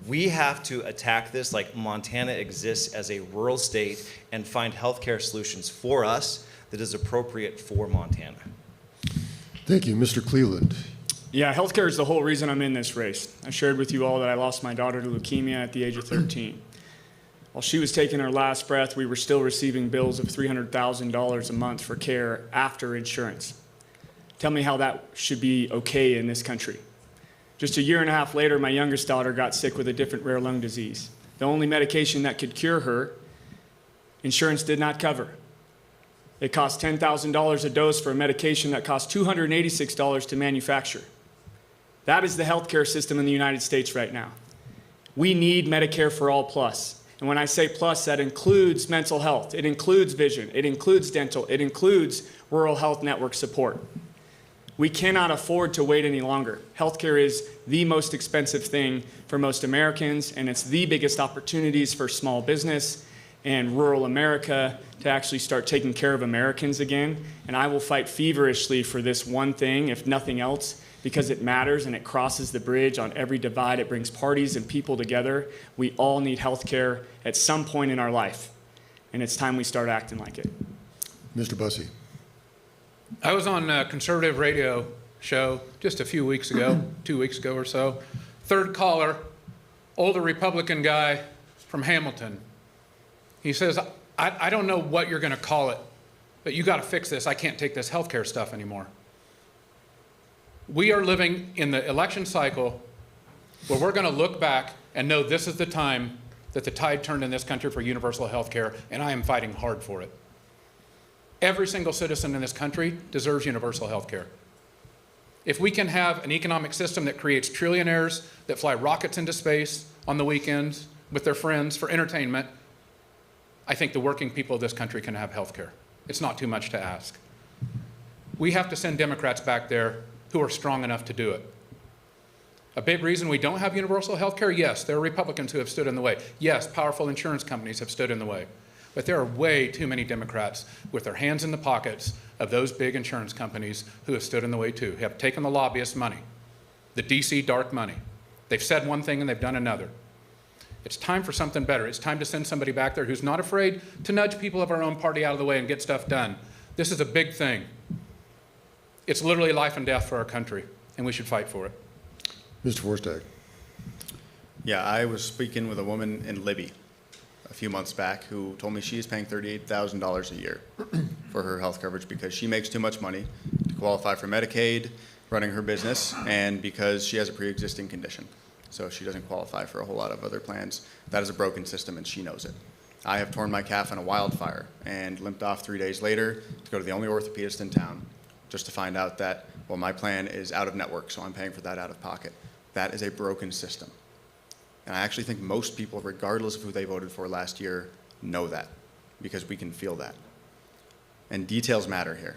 We have to attack this like Montana exists as a rural state and find healthcare solutions for us that is appropriate for Montana. Thank you. Mr. Cleveland. Yeah, healthcare is the whole reason I'm in this race. I shared with you all that I lost my daughter to leukemia at the age of 13. While she was taking her last breath, we were still receiving bills of $300,000 a month for care after insurance. Tell me how that should be okay in this country. Just a year and a half later, my youngest daughter got sick with a different rare lung disease. The only medication that could cure her, insurance did not cover. It cost $10,000 a dose for a medication that cost $286 to manufacture. That is the healthcare system in the United States right now. We need Medicare for All Plus. And when I say plus, that includes mental health, it includes vision, it includes dental, it includes rural health network support. We cannot afford to wait any longer. Healthcare is the most expensive thing for most Americans, and it's the biggest opportunities for small business and rural America to actually start taking care of Americans again. And I will fight feverishly for this one thing, if nothing else, because it matters and it crosses the bridge on every divide. It brings parties and people together. We all need health care at some point in our life, and it's time we start acting like it. Mr. Busse. I was on a conservative radio show just a few weeks ago, 2 weeks ago or so. Third caller, older Republican guy from Hamilton. He says, I don't know what you're going to call it, but you got to fix this. I can't take this healthcare stuff anymore. We are living in the election cycle where we're going to look back and know this is the time that the tide turned in this country for universal health care, and I am fighting hard for it. Every single citizen in this country deserves universal health care. If we can have an economic system that creates trillionaires that fly rockets into space on the weekends with their friends for entertainment, I think the working people of this country can have health care. It's not too much to ask. We have to send Democrats back there who are strong enough to do it. A big reason we don't have universal health care, yes, there are Republicans who have stood in the way. Yes, powerful insurance companies have stood in the way. But there are way too many Democrats with their hands in the pockets of those big insurance companies who have stood in the way too, have taken the lobbyist money, the DC dark money. They've said one thing and they've done another. It's time for something better. It's time to send somebody back there who's not afraid to nudge people of our own party out of the way and get stuff done. This is a big thing. It's literally life and death for our country, and we should fight for it. Mr. Forstag. Yeah, I was speaking with a woman in Libby a few months back who told me she is paying $38,000 a year for her health coverage because she makes too much money to qualify for Medicaid, running her business, and because she has a pre-existing condition. So she doesn't qualify for a whole lot of other plans. That is a broken system, and she knows it. I have torn my calf in a wildfire and limped off 3 days later to go to the only orthopedist in town just to find out that, well, my plan is out of network, so I'm paying for that out of pocket. That is a broken system. And I actually think most people, regardless of who they voted for last year, know that because we can feel that. And details matter here,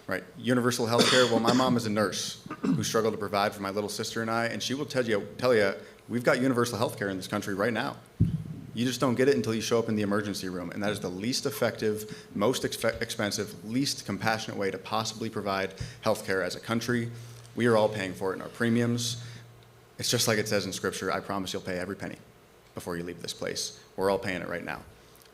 right? Universal health care, well, my mom is a nurse who struggled to provide for my little sister and I, and she will tell you We've got universal health care in this country right now. You just don't get it until you show up in the emergency room, and that is the least effective, most expensive, least compassionate way to possibly provide health care as a country. We are all paying for it in our premiums. It's just like it says in Scripture, I promise you'll pay every penny before you leave this place. We're all paying it right now.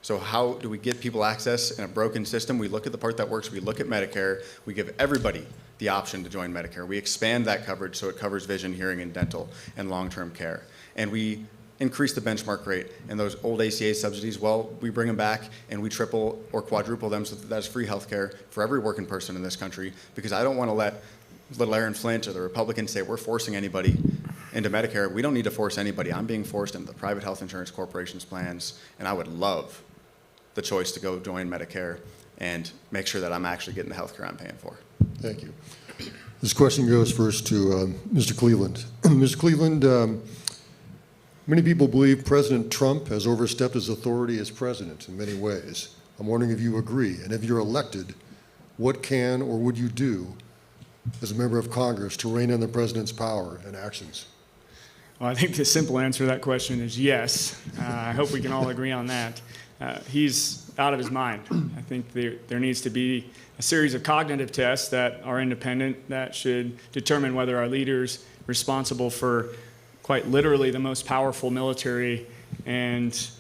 So how do we get people access in a broken system? We look at the part that works. We look at Medicare. We give everybody the option to join Medicare. We expand that coverage so it covers vision, hearing, and dental, and long-term care. And we increase the benchmark rate. And those old ACA subsidies, well, we bring them back and we triple or quadruple them so that that's free health care for every working person in this country, because I don't want to let Little Aaron Flint or the Republicans say we're forcing anybody into Medicare. We don't need to force anybody. I'm being forced into the private health insurance corporations' plans, and I would love the choice to go join Medicare and make sure that I'm actually getting the health care I'm paying for. Thank you. This question goes first to Mr. Cleveland. Mr. Cleveland, many people believe President Trump has overstepped his authority as president in many ways. I'm wondering if you agree, and if you're elected, what can or would you do as a member of Congress to rein in the president's power and actions? Well, I think the simple answer to that question is yes. I hope we can all agree on that. He's out of his mind. I think there needs to be a series of cognitive tests that are independent that should determine whether our leaders responsible for quite literally the most powerful military and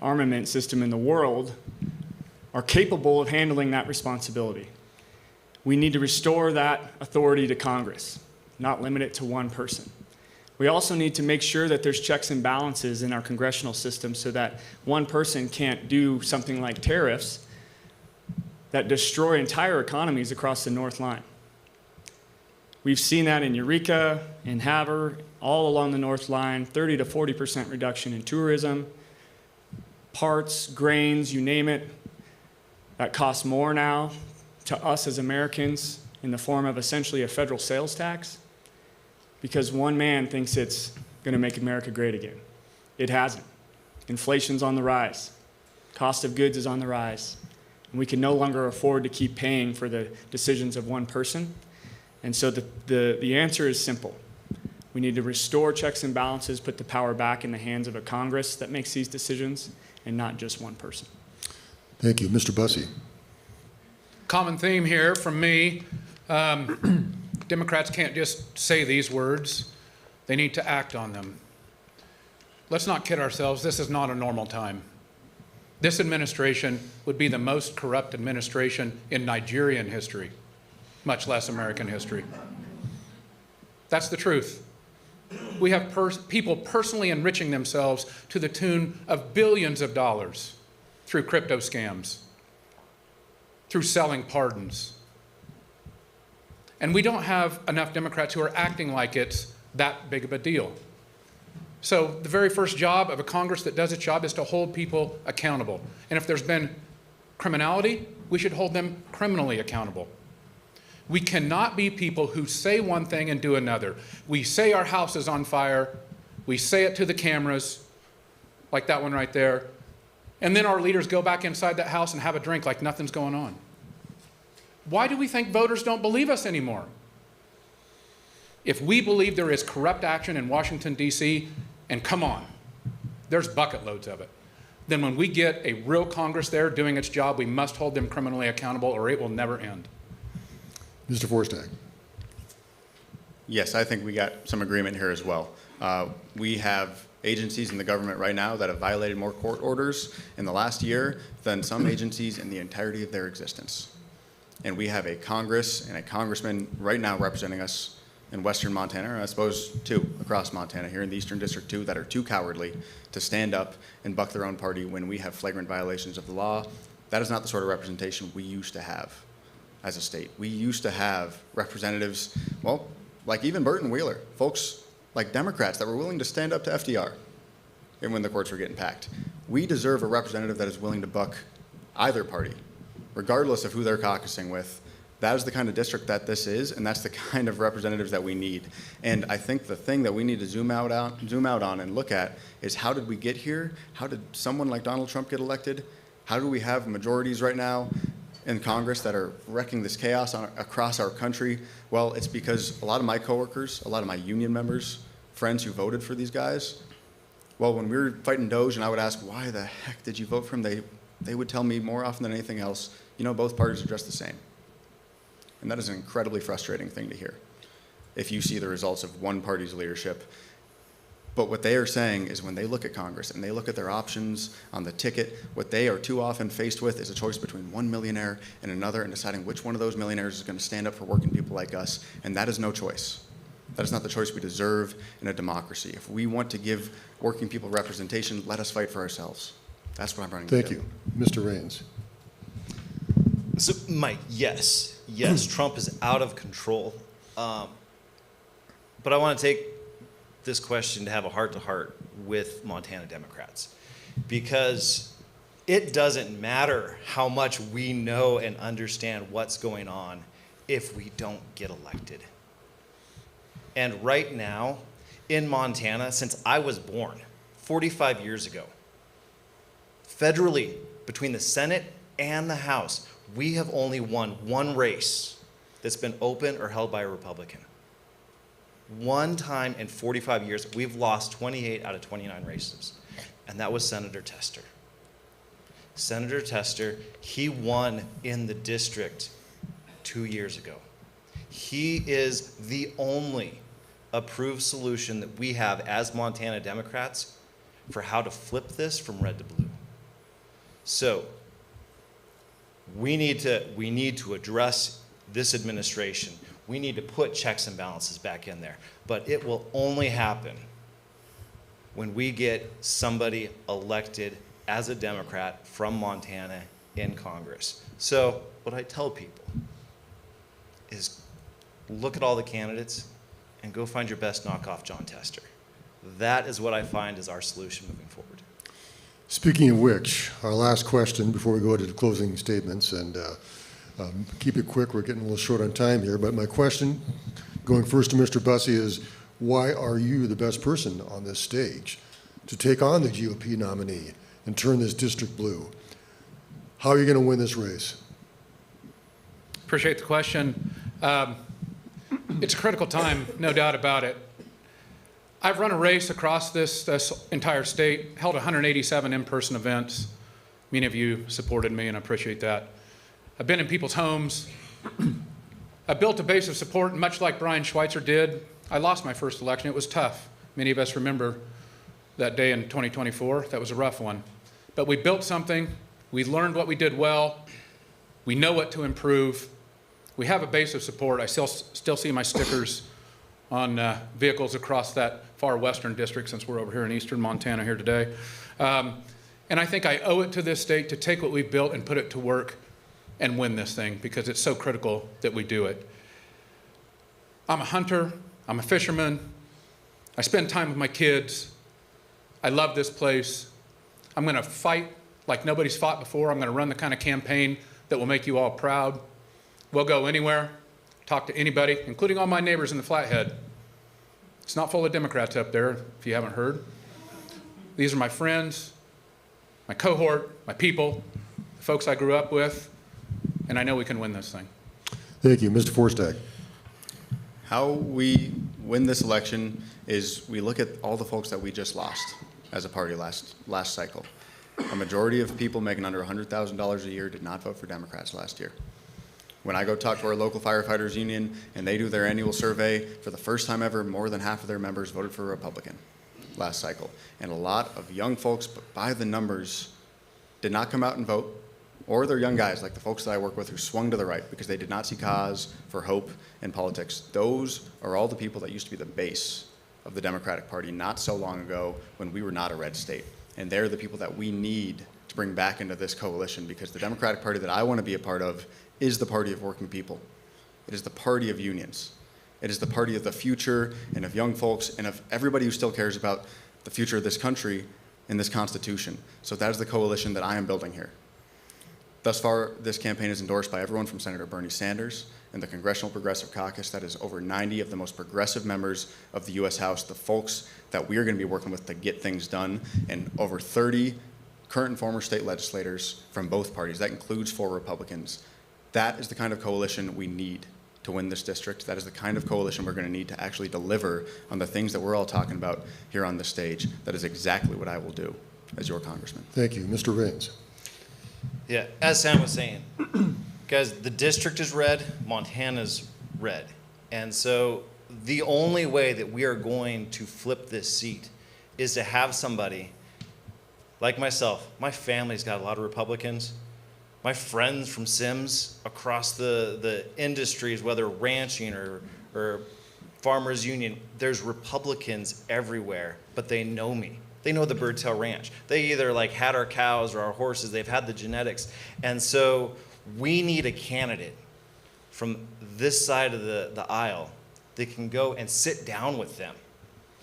armament system in the world are capable of handling that responsibility. We need to restore that authority to Congress, not limit it to one person. We also need to make sure that there's checks and balances in our congressional system so that one person can't do something like tariffs that destroy entire economies across the North Line. We've seen that in Eureka, in Havre, all along the North Line, 30 to 40% reduction in tourism, parts, grains, you name it. That costs more now to us as Americans in the form of essentially a federal sales tax because one man thinks it's going to make America great again. It hasn't. Inflation's on the rise. Cost of goods is on the rise. And we can no longer afford to keep paying for the decisions of one person. And so the answer is simple. We need to restore checks and balances, put the power back in the hands of a Congress that makes these decisions and not just one person. Thank you. Mr. Busse. Common theme here from me. Democrats can't just say these words. They need to act on them. Let's not kid ourselves. This is not a normal time. This administration would be the most corrupt administration in Nigerian history, much less American history. That's the truth. We have people personally enriching themselves to the tune of billions of dollars through crypto scams, through selling pardons. And we don't have enough Democrats who are acting like it's that big of a deal. So the very first job of a Congress that does its job is to hold people accountable. And if there's been criminality, we should hold them criminally accountable. We cannot be people who say one thing and do another. We say our house is on fire, we say it to the cameras, like that one right there, and then our leaders go back inside that house and have a drink like nothing's going on. Why do we think voters don't believe us anymore? If we believe there is corrupt action in Washington, D.C., and come on, there's bucket loads of it, then when we get a real Congress there doing its job, we must hold them criminally accountable or it will never end. Mr. Forstag. Yes, I think we got some agreement here as well. We have agencies in the government right now that have violated more court orders in the last year than some agencies in the entirety of their existence. And we have a Congress and a congressman right now representing us in western Montana, and I suppose two across Montana, here in the Eastern District too, that are too cowardly to stand up and buck their own party when we have flagrant violations of the law. That is not the sort of representation we used to have as a state. We used to have representatives, well, like even Burton Wheeler, folks like Democrats that were willing to stand up to FDR and when the courts were getting packed. We deserve a representative that is willing to buck either party, regardless of who they're caucusing with. That is the kind of district that this is, and that's the kind of representatives that we need. And I think the thing that we need to zoom out on and look at is how did we get here? How did someone like Donald Trump get elected? How do we have majorities right now in Congress that are wrecking this chaos across our country? Well, it's because a lot of my coworkers, a lot of my union members friends who voted for these guys, well, when we were fighting Doge and I would ask, why the heck did you vote for him? They would tell me more often than anything else, you know, both parties are just the same. And that is an incredibly frustrating thing to hear if you see the results of one party's leadership. But what they are saying is when they look at Congress and they look at their options on the ticket, what they are too often faced with is a choice between one millionaire and another and deciding which one of those millionaires is going to stand up for working people like us. And that is no choice. That is not the choice we deserve in a democracy. If we want to give working people representation, let us fight for ourselves. That's what I'm running to do. Thank you. Mr. Raines. So, Mike, yes, Trump is out of control. But I want to take this question to have a heart-to-heart with Montana Democrats, because it doesn't matter how much we know and understand what's going on if we don't get elected. And right now, in Montana, since I was born 45 years ago, federally, between the Senate and the House, we have only won one race that's been open or held by a Republican. One time in 45 years, we've lost 28 out of 29 races, and that was Senator Tester. Senator Tester, he won in the district 2 years ago. He is the only approved solution that we have as Montana Democrats for how to flip this from red to blue. So we need to address this administration. We need to put checks and balances back in there. But it will only happen when we get somebody elected as a Democrat from Montana in Congress. So what I tell people is look at all the candidates and go find your best knockoff John Tester. That is what I find is our solution moving forward. Speaking of which, our last question before we go to the closing statements, and keep it quick, we're getting a little short on time here, but my question, going first to Mr. Busse, is why are you the best person on this stage to take on the GOP nominee and turn this district blue? How are you going to win this race? Appreciate the question. It's a critical time, no doubt about it. I've run a race across this entire state, held 187 in-person events. Many of you supported me, and I appreciate that. I've been in people's homes. I built a base of support, and much like Brian Schweitzer did, I lost my first election. It was tough. Many of us remember that day in 2024. That was a rough one. But we built something. We learned what we did well. We know what to improve. We have a base of support. I still see my stickers on vehicles across that far western district, since we're over here in eastern Montana here today. And I think I owe it to this state to take what we've built and put it to work and win this thing, because it's so critical that we do it. I'm a hunter, I'm a fisherman, I spend time with my kids, I love this place. I'm gonna fight like nobody's fought before. I'm gonna run the kind of campaign that will make you all proud. We'll go anywhere, talk to anybody, including all my neighbors in the Flathead. It's not full of Democrats up there, if you haven't heard. These are my friends, my cohort, my people, the folks I grew up with, and I know we can win this thing. Thank you. Mr. Forstag. How we win this election is we look at all the folks that we just lost as a party last cycle. A majority of people making under $100,000 a year did not vote for Democrats last year. When I go talk to our local firefighters union and they do their annual survey, for the first time ever, more than half of their members voted for a Republican last cycle. And a lot of young folks, but by the numbers, did not come out and vote, or they're young guys like the folks that I work with who swung to the right because they did not see cause for hope in politics. Those are all the people that used to be the base of the Democratic Party not so long ago when we were not a red state. And they're the people that we need to bring back into this coalition, because the Democratic Party that I want to be a part of is the party of working people. It is the party of unions. It is the party of the future and of young folks and of everybody who still cares about the future of this country and this Constitution. So that is the coalition that I am building here. Thus far, this campaign is endorsed by everyone from Senator Bernie Sanders and the Congressional Progressive Caucus. That is over 90 of the most progressive members of the U.S. House, the folks that we are going to be working with to get things done, and over 30 current and former state legislators from both parties. That includes 4 Republicans. That is the kind of coalition we need to win this district. That is the kind of coalition we're going to need to actually deliver on the things that we're all talking about here on the stage. That is exactly what I will do as your congressman. Thank you. Mr. Raines. Yeah, as Sam was saying, guys, the district is red, Montana's red. And so the only way that we are going to flip this seat is to have somebody like myself. My family's got a lot of Republicans. My friends from Sims across the industries, whether ranching or farmers union, there's Republicans everywhere, but they know me. They know the Birdtail Ranch. They either like had our cows or our horses. They've had the genetics. And so we need a candidate from this side of the aisle that can go and sit down with them,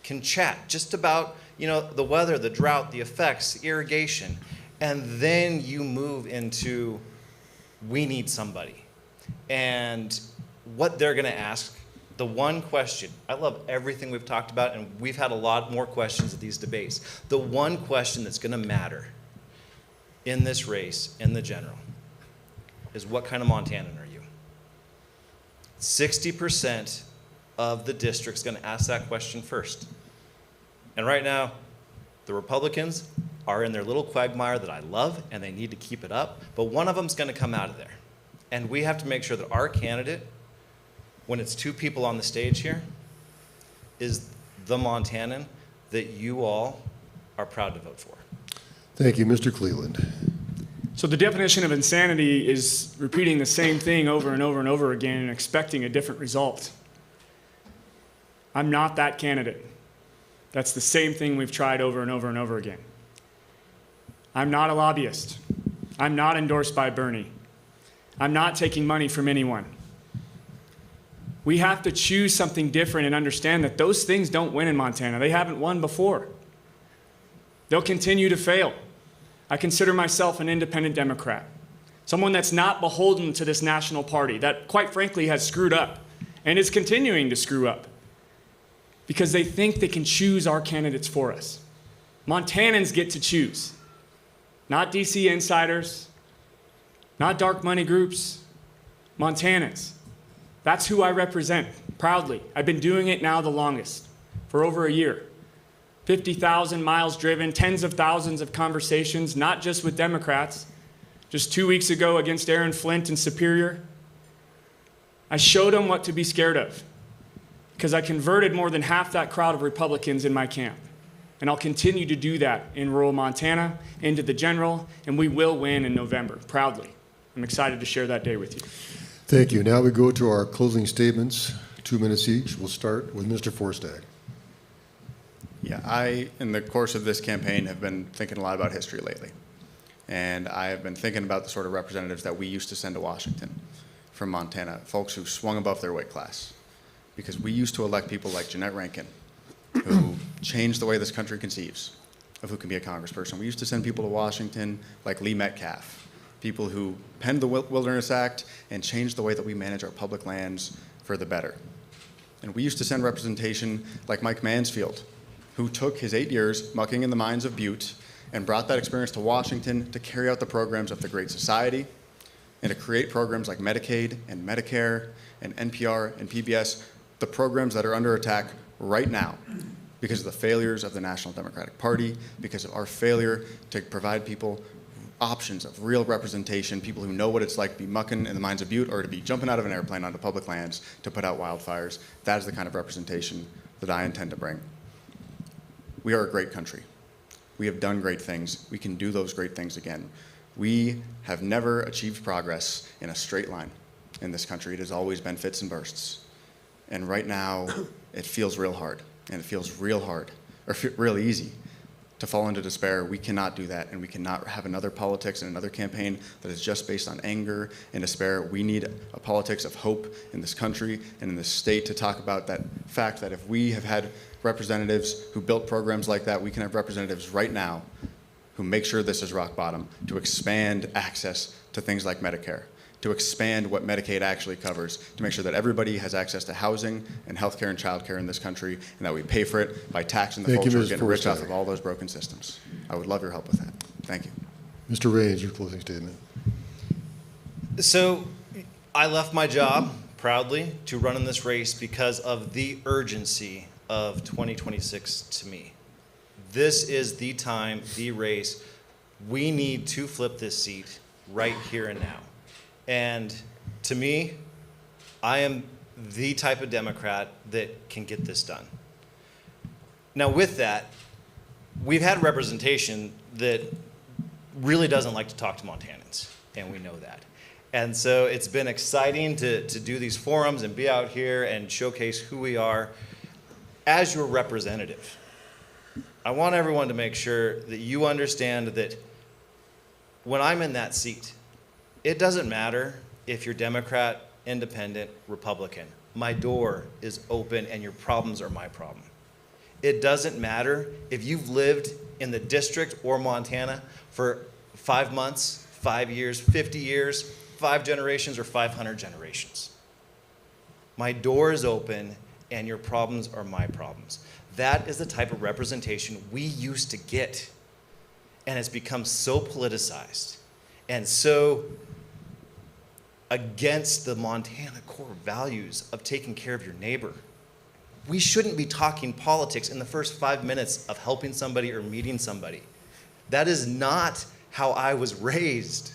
can chat just about, you know, the weather, the drought, the effects, irrigation. And then you move into, we need somebody. And what they're gonna ask, the one question, I love everything we've talked about, and we've had a lot more questions at these debates. The one question that's gonna matter in this race, in the general, is what kind of Montanan are you? 60% of the district's gonna ask that question first. And right now, the Republicans are in their little quagmire that I love, and they need to keep it up, but one of them's gonna come out of there. And we have to make sure that our candidate, when it's two people on the stage here, is the Montanan that you all are proud to vote for. Thank you. Mr. Cleveland. So the definition of insanity is repeating the same thing over and over and over again and expecting a different result. I'm not that candidate. That's the same thing we've tried over and over and over again. I'm not a lobbyist. I'm not endorsed by Bernie. I'm not taking money from anyone. We have to choose something different and understand that those things don't win in Montana. They haven't won before. They'll continue to fail. I consider myself an independent Democrat, someone that's not beholden to this national party that, quite frankly, has screwed up and is continuing to screw up because they think they can choose our candidates for us. Montanans get to choose, not DC insiders, not dark money groups, Montanans. That's who I represent, proudly. I've been doing it now the longest, for over a year. 50,000 miles driven, tens of thousands of conversations, not just with Democrats. Just 2 weeks ago against Aaron Flint in Superior, I showed them what to be scared of because I converted more than half that crowd of Republicans in my camp. And I'll continue to do that in rural Montana, into the general, and we will win in November, proudly. I'm excited to share that day with you. Thank you. Now we go to our closing statements, 2 minutes each. We'll start with Mr. Forstag. Yeah, I, in the course of this campaign, have been thinking a lot about history lately. And I have been thinking about the sort of representatives that we used to send to Washington from Montana, folks who swung above their weight class. Because we used to elect people like Jeanette Rankin, who changed the way this country conceives of who can be a congressperson. We used to send people to Washington like Lee Metcalf, people who penned the Wilderness Act and changed the way that we manage our public lands for the better. And we used to send representation like Mike Mansfield, who took his 8 years mucking in the mines of Butte and brought that experience to Washington to carry out the programs of the Great Society and to create programs like Medicaid and Medicare and NPR and PBS, the programs that are under attack right now because of the failures of the National Democratic Party, because of our failure to provide people options of real representation, people who know what it's like to be mucking in the mines of Butte or to be jumping out of an airplane onto public lands to put out wildfires. That is the kind of representation that I intend to bring. We are a great country. We have done great things. We can do those great things again. We have never achieved progress in a straight line in this country. It has always been fits and bursts. And right now, it feels real hard. And it feels real hard, or real easy, to fall into despair. We cannot do that, and we cannot have another politics and another campaign that is just based on anger and despair. We need a politics of hope in this country and in this state to talk about that fact that if we have had representatives who built programs like that, we can have representatives right now who make sure this is rock bottom, to expand access to things like Medicare, to expand what Medicaid actually covers, to make sure that everybody has access to housing and health care and child care in this country, and that we pay for it by taxing the folks who are getting rich off of all those broken systems. I would love your help with that. Thank you. Mr. Raines, your closing statement. So I left my job proudly to run in this race because of the urgency of 2026 to me. This is the time, the race. We need to flip this seat right here and now. And to me, I am the type of Democrat that can get this done. Now with that, we've had representation that really doesn't like to talk to Montanans, and we know that. And so it's been exciting to do these forums and be out here and showcase who we are as your representative. I want everyone to make sure that you understand that when I'm in that seat, it doesn't matter if you're Democrat, Independent, Republican. My door is open and your problems are my problem. It doesn't matter if you've lived in the district or Montana for 5 months, 5 years, 50 years, 5 generations, or 500 generations. My door is open and your problems are my problems. That is the type of representation we used to get. And it's become so politicized and so against the Montana core values of taking care of your neighbor. We shouldn't be talking politics in the first 5 minutes of helping somebody or meeting somebody. That is not how I was raised.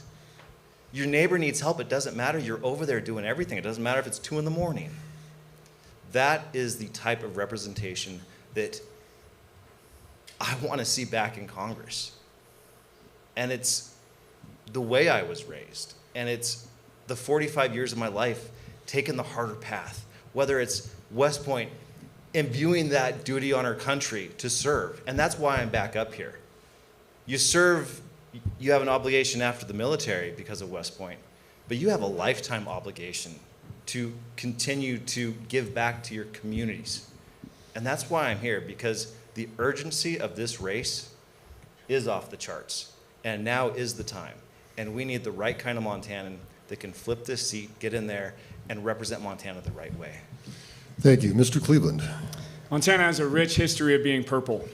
Your neighbor needs help. It doesn't matter. You're over there doing everything. It doesn't matter if it's 2 in the morning. That is the type of representation that I want to see back in Congress. And it's the way I was raised. And it's the 45 years of my life taking the harder path, whether it's West Point imbuing that duty on our country to serve. And that's why I'm back up here. You serve, you have an obligation after the military because of West Point, but you have a lifetime obligation to continue to give back to your communities. And that's why I'm here, because the urgency of this race is off the charts. And now is the time. And we need the right kind of Montanan that can flip this seat, get in there, and represent Montana the right way. Thank you. Mr. Cleveland. Montana has a rich history of being purple.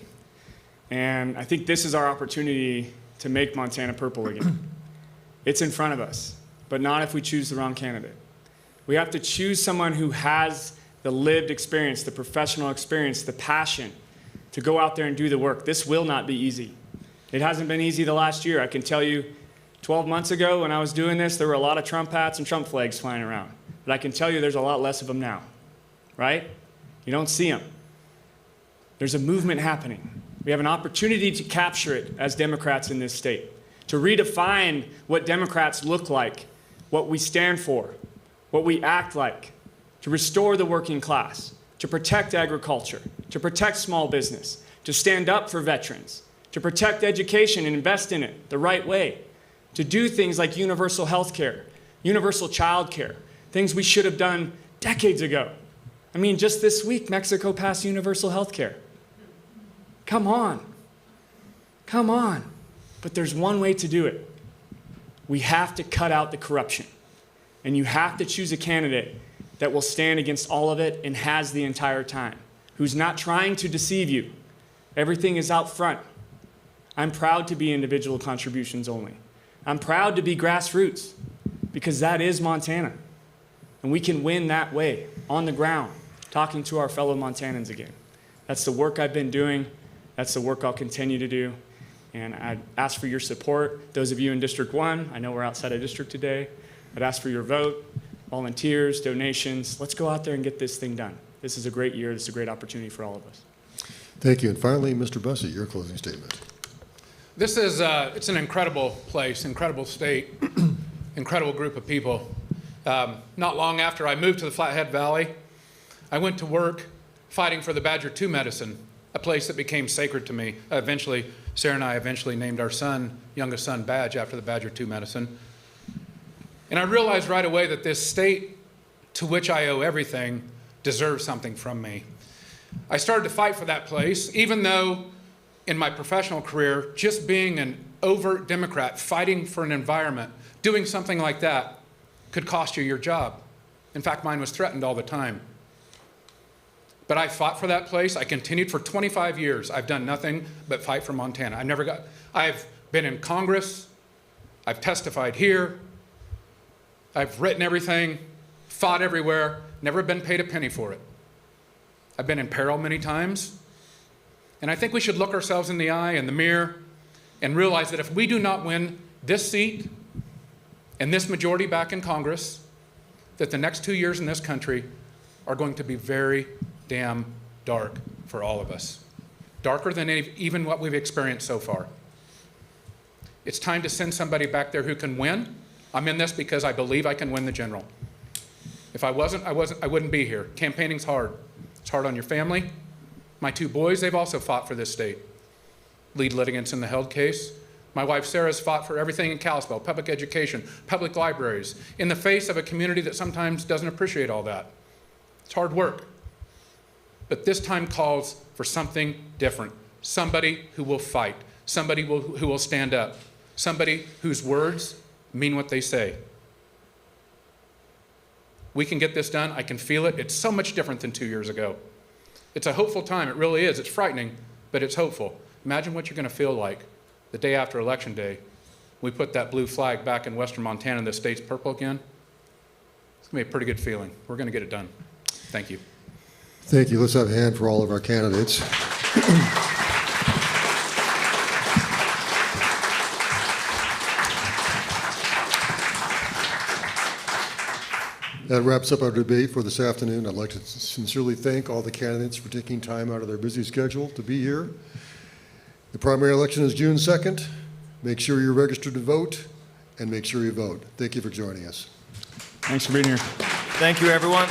And I think this is our opportunity to make Montana purple again. It's in front of us, but not if we choose the wrong candidate. We have to choose someone who has the lived experience, the professional experience, the passion to go out there and do the work. This will not be easy. It hasn't been easy the last year. I can tell you 12 months ago when I was doing this, there were a lot of Trump hats and Trump flags flying around. But I can tell you there's a lot less of them now, right? You don't see them. There's a movement happening. We have an opportunity to capture it as Democrats in this state, to redefine what Democrats look like, what we stand for, what we act like, to restore the working class, to protect agriculture, to protect small business, to stand up for veterans, to protect education and invest in it the right way, to do things like universal health care, universal child care, things we should have done decades ago. I mean, just this week, Mexico passed universal health care. Come on. Come on. But there's one way to do it. We have to cut out the corruption. And you have to choose a candidate that will stand against all of it and has the entire time, who's not trying to deceive you. Everything is out front. I'm proud to be individual contributions only. I'm proud to be grassroots because that is Montana. And we can win that way, on the ground, talking to our fellow Montanans again. That's the work I've been doing. That's the work I'll continue to do. And I'd ask for your support. Those of you in District 1, I know we're outside of district today. I'd ask for your vote, volunteers, donations. Let's go out there and get this thing done. This is a great year. This is a great opportunity for all of us. Thank you. And finally, Mr. Busse, your closing statement. This is, it's an incredible place, incredible state, incredible group of people. Not long after I moved to the Flathead Valley, I went to work fighting for the Badger II medicine, a place that became sacred to me. Sarah and I eventually named our son, youngest son, Badge after the Badger II medicine. And I realized right away that this state to which I owe everything deserves something from me. I started to fight for that place, even though in my professional career, just being an overt Democrat, fighting for an environment, doing something like that could cost you your job. In fact, mine was threatened all the time. But I fought for that place. I continued for 25 years. I've done nothing but fight for Montana. I've been in Congress. I've testified here. I've written everything fought everywhere, never been paid a penny for it. I've been in peril many times, and I think we should look ourselves in the eye, in the mirror, and realize that if we do not win this seat and this majority back in Congress, that the next 2 years in this country are going to be very damn dark for all of us. Darker than even what we've experienced so far. It's time to send somebody back there who can win. I'm in this because I believe I can win the general. If I wasn't, I wouldn't be here. Campaigning's hard. It's hard on your family. My 2 boys, they've also fought for this state. Lead litigants in the Held case. My wife Sarah's fought for everything in Kalispell, public education, public libraries, in the face of a community that sometimes doesn't appreciate all that. It's hard work. But this time calls for something different. Somebody who will fight. Somebody who will stand up. Somebody whose words mean what they say. We can get this done. I can feel it. It's so much different than 2 years ago. It's a hopeful time. It really is. It's frightening, but it's hopeful. Imagine what you're going to feel like the day after Election Day. We put that blue flag back in western Montana and the state's purple again. It's going to be a pretty good feeling. We're going to get it done. Thank you. Thank you. Let's have a hand for all of our candidates. That wraps up our debate for this afternoon. I'd like to sincerely thank all the candidates for taking time out of their busy schedule to be here. The primary election is June 2nd. Make sure you're registered to vote, and make sure you vote. Thank you for joining us. Thanks for being here. Thank you, everyone.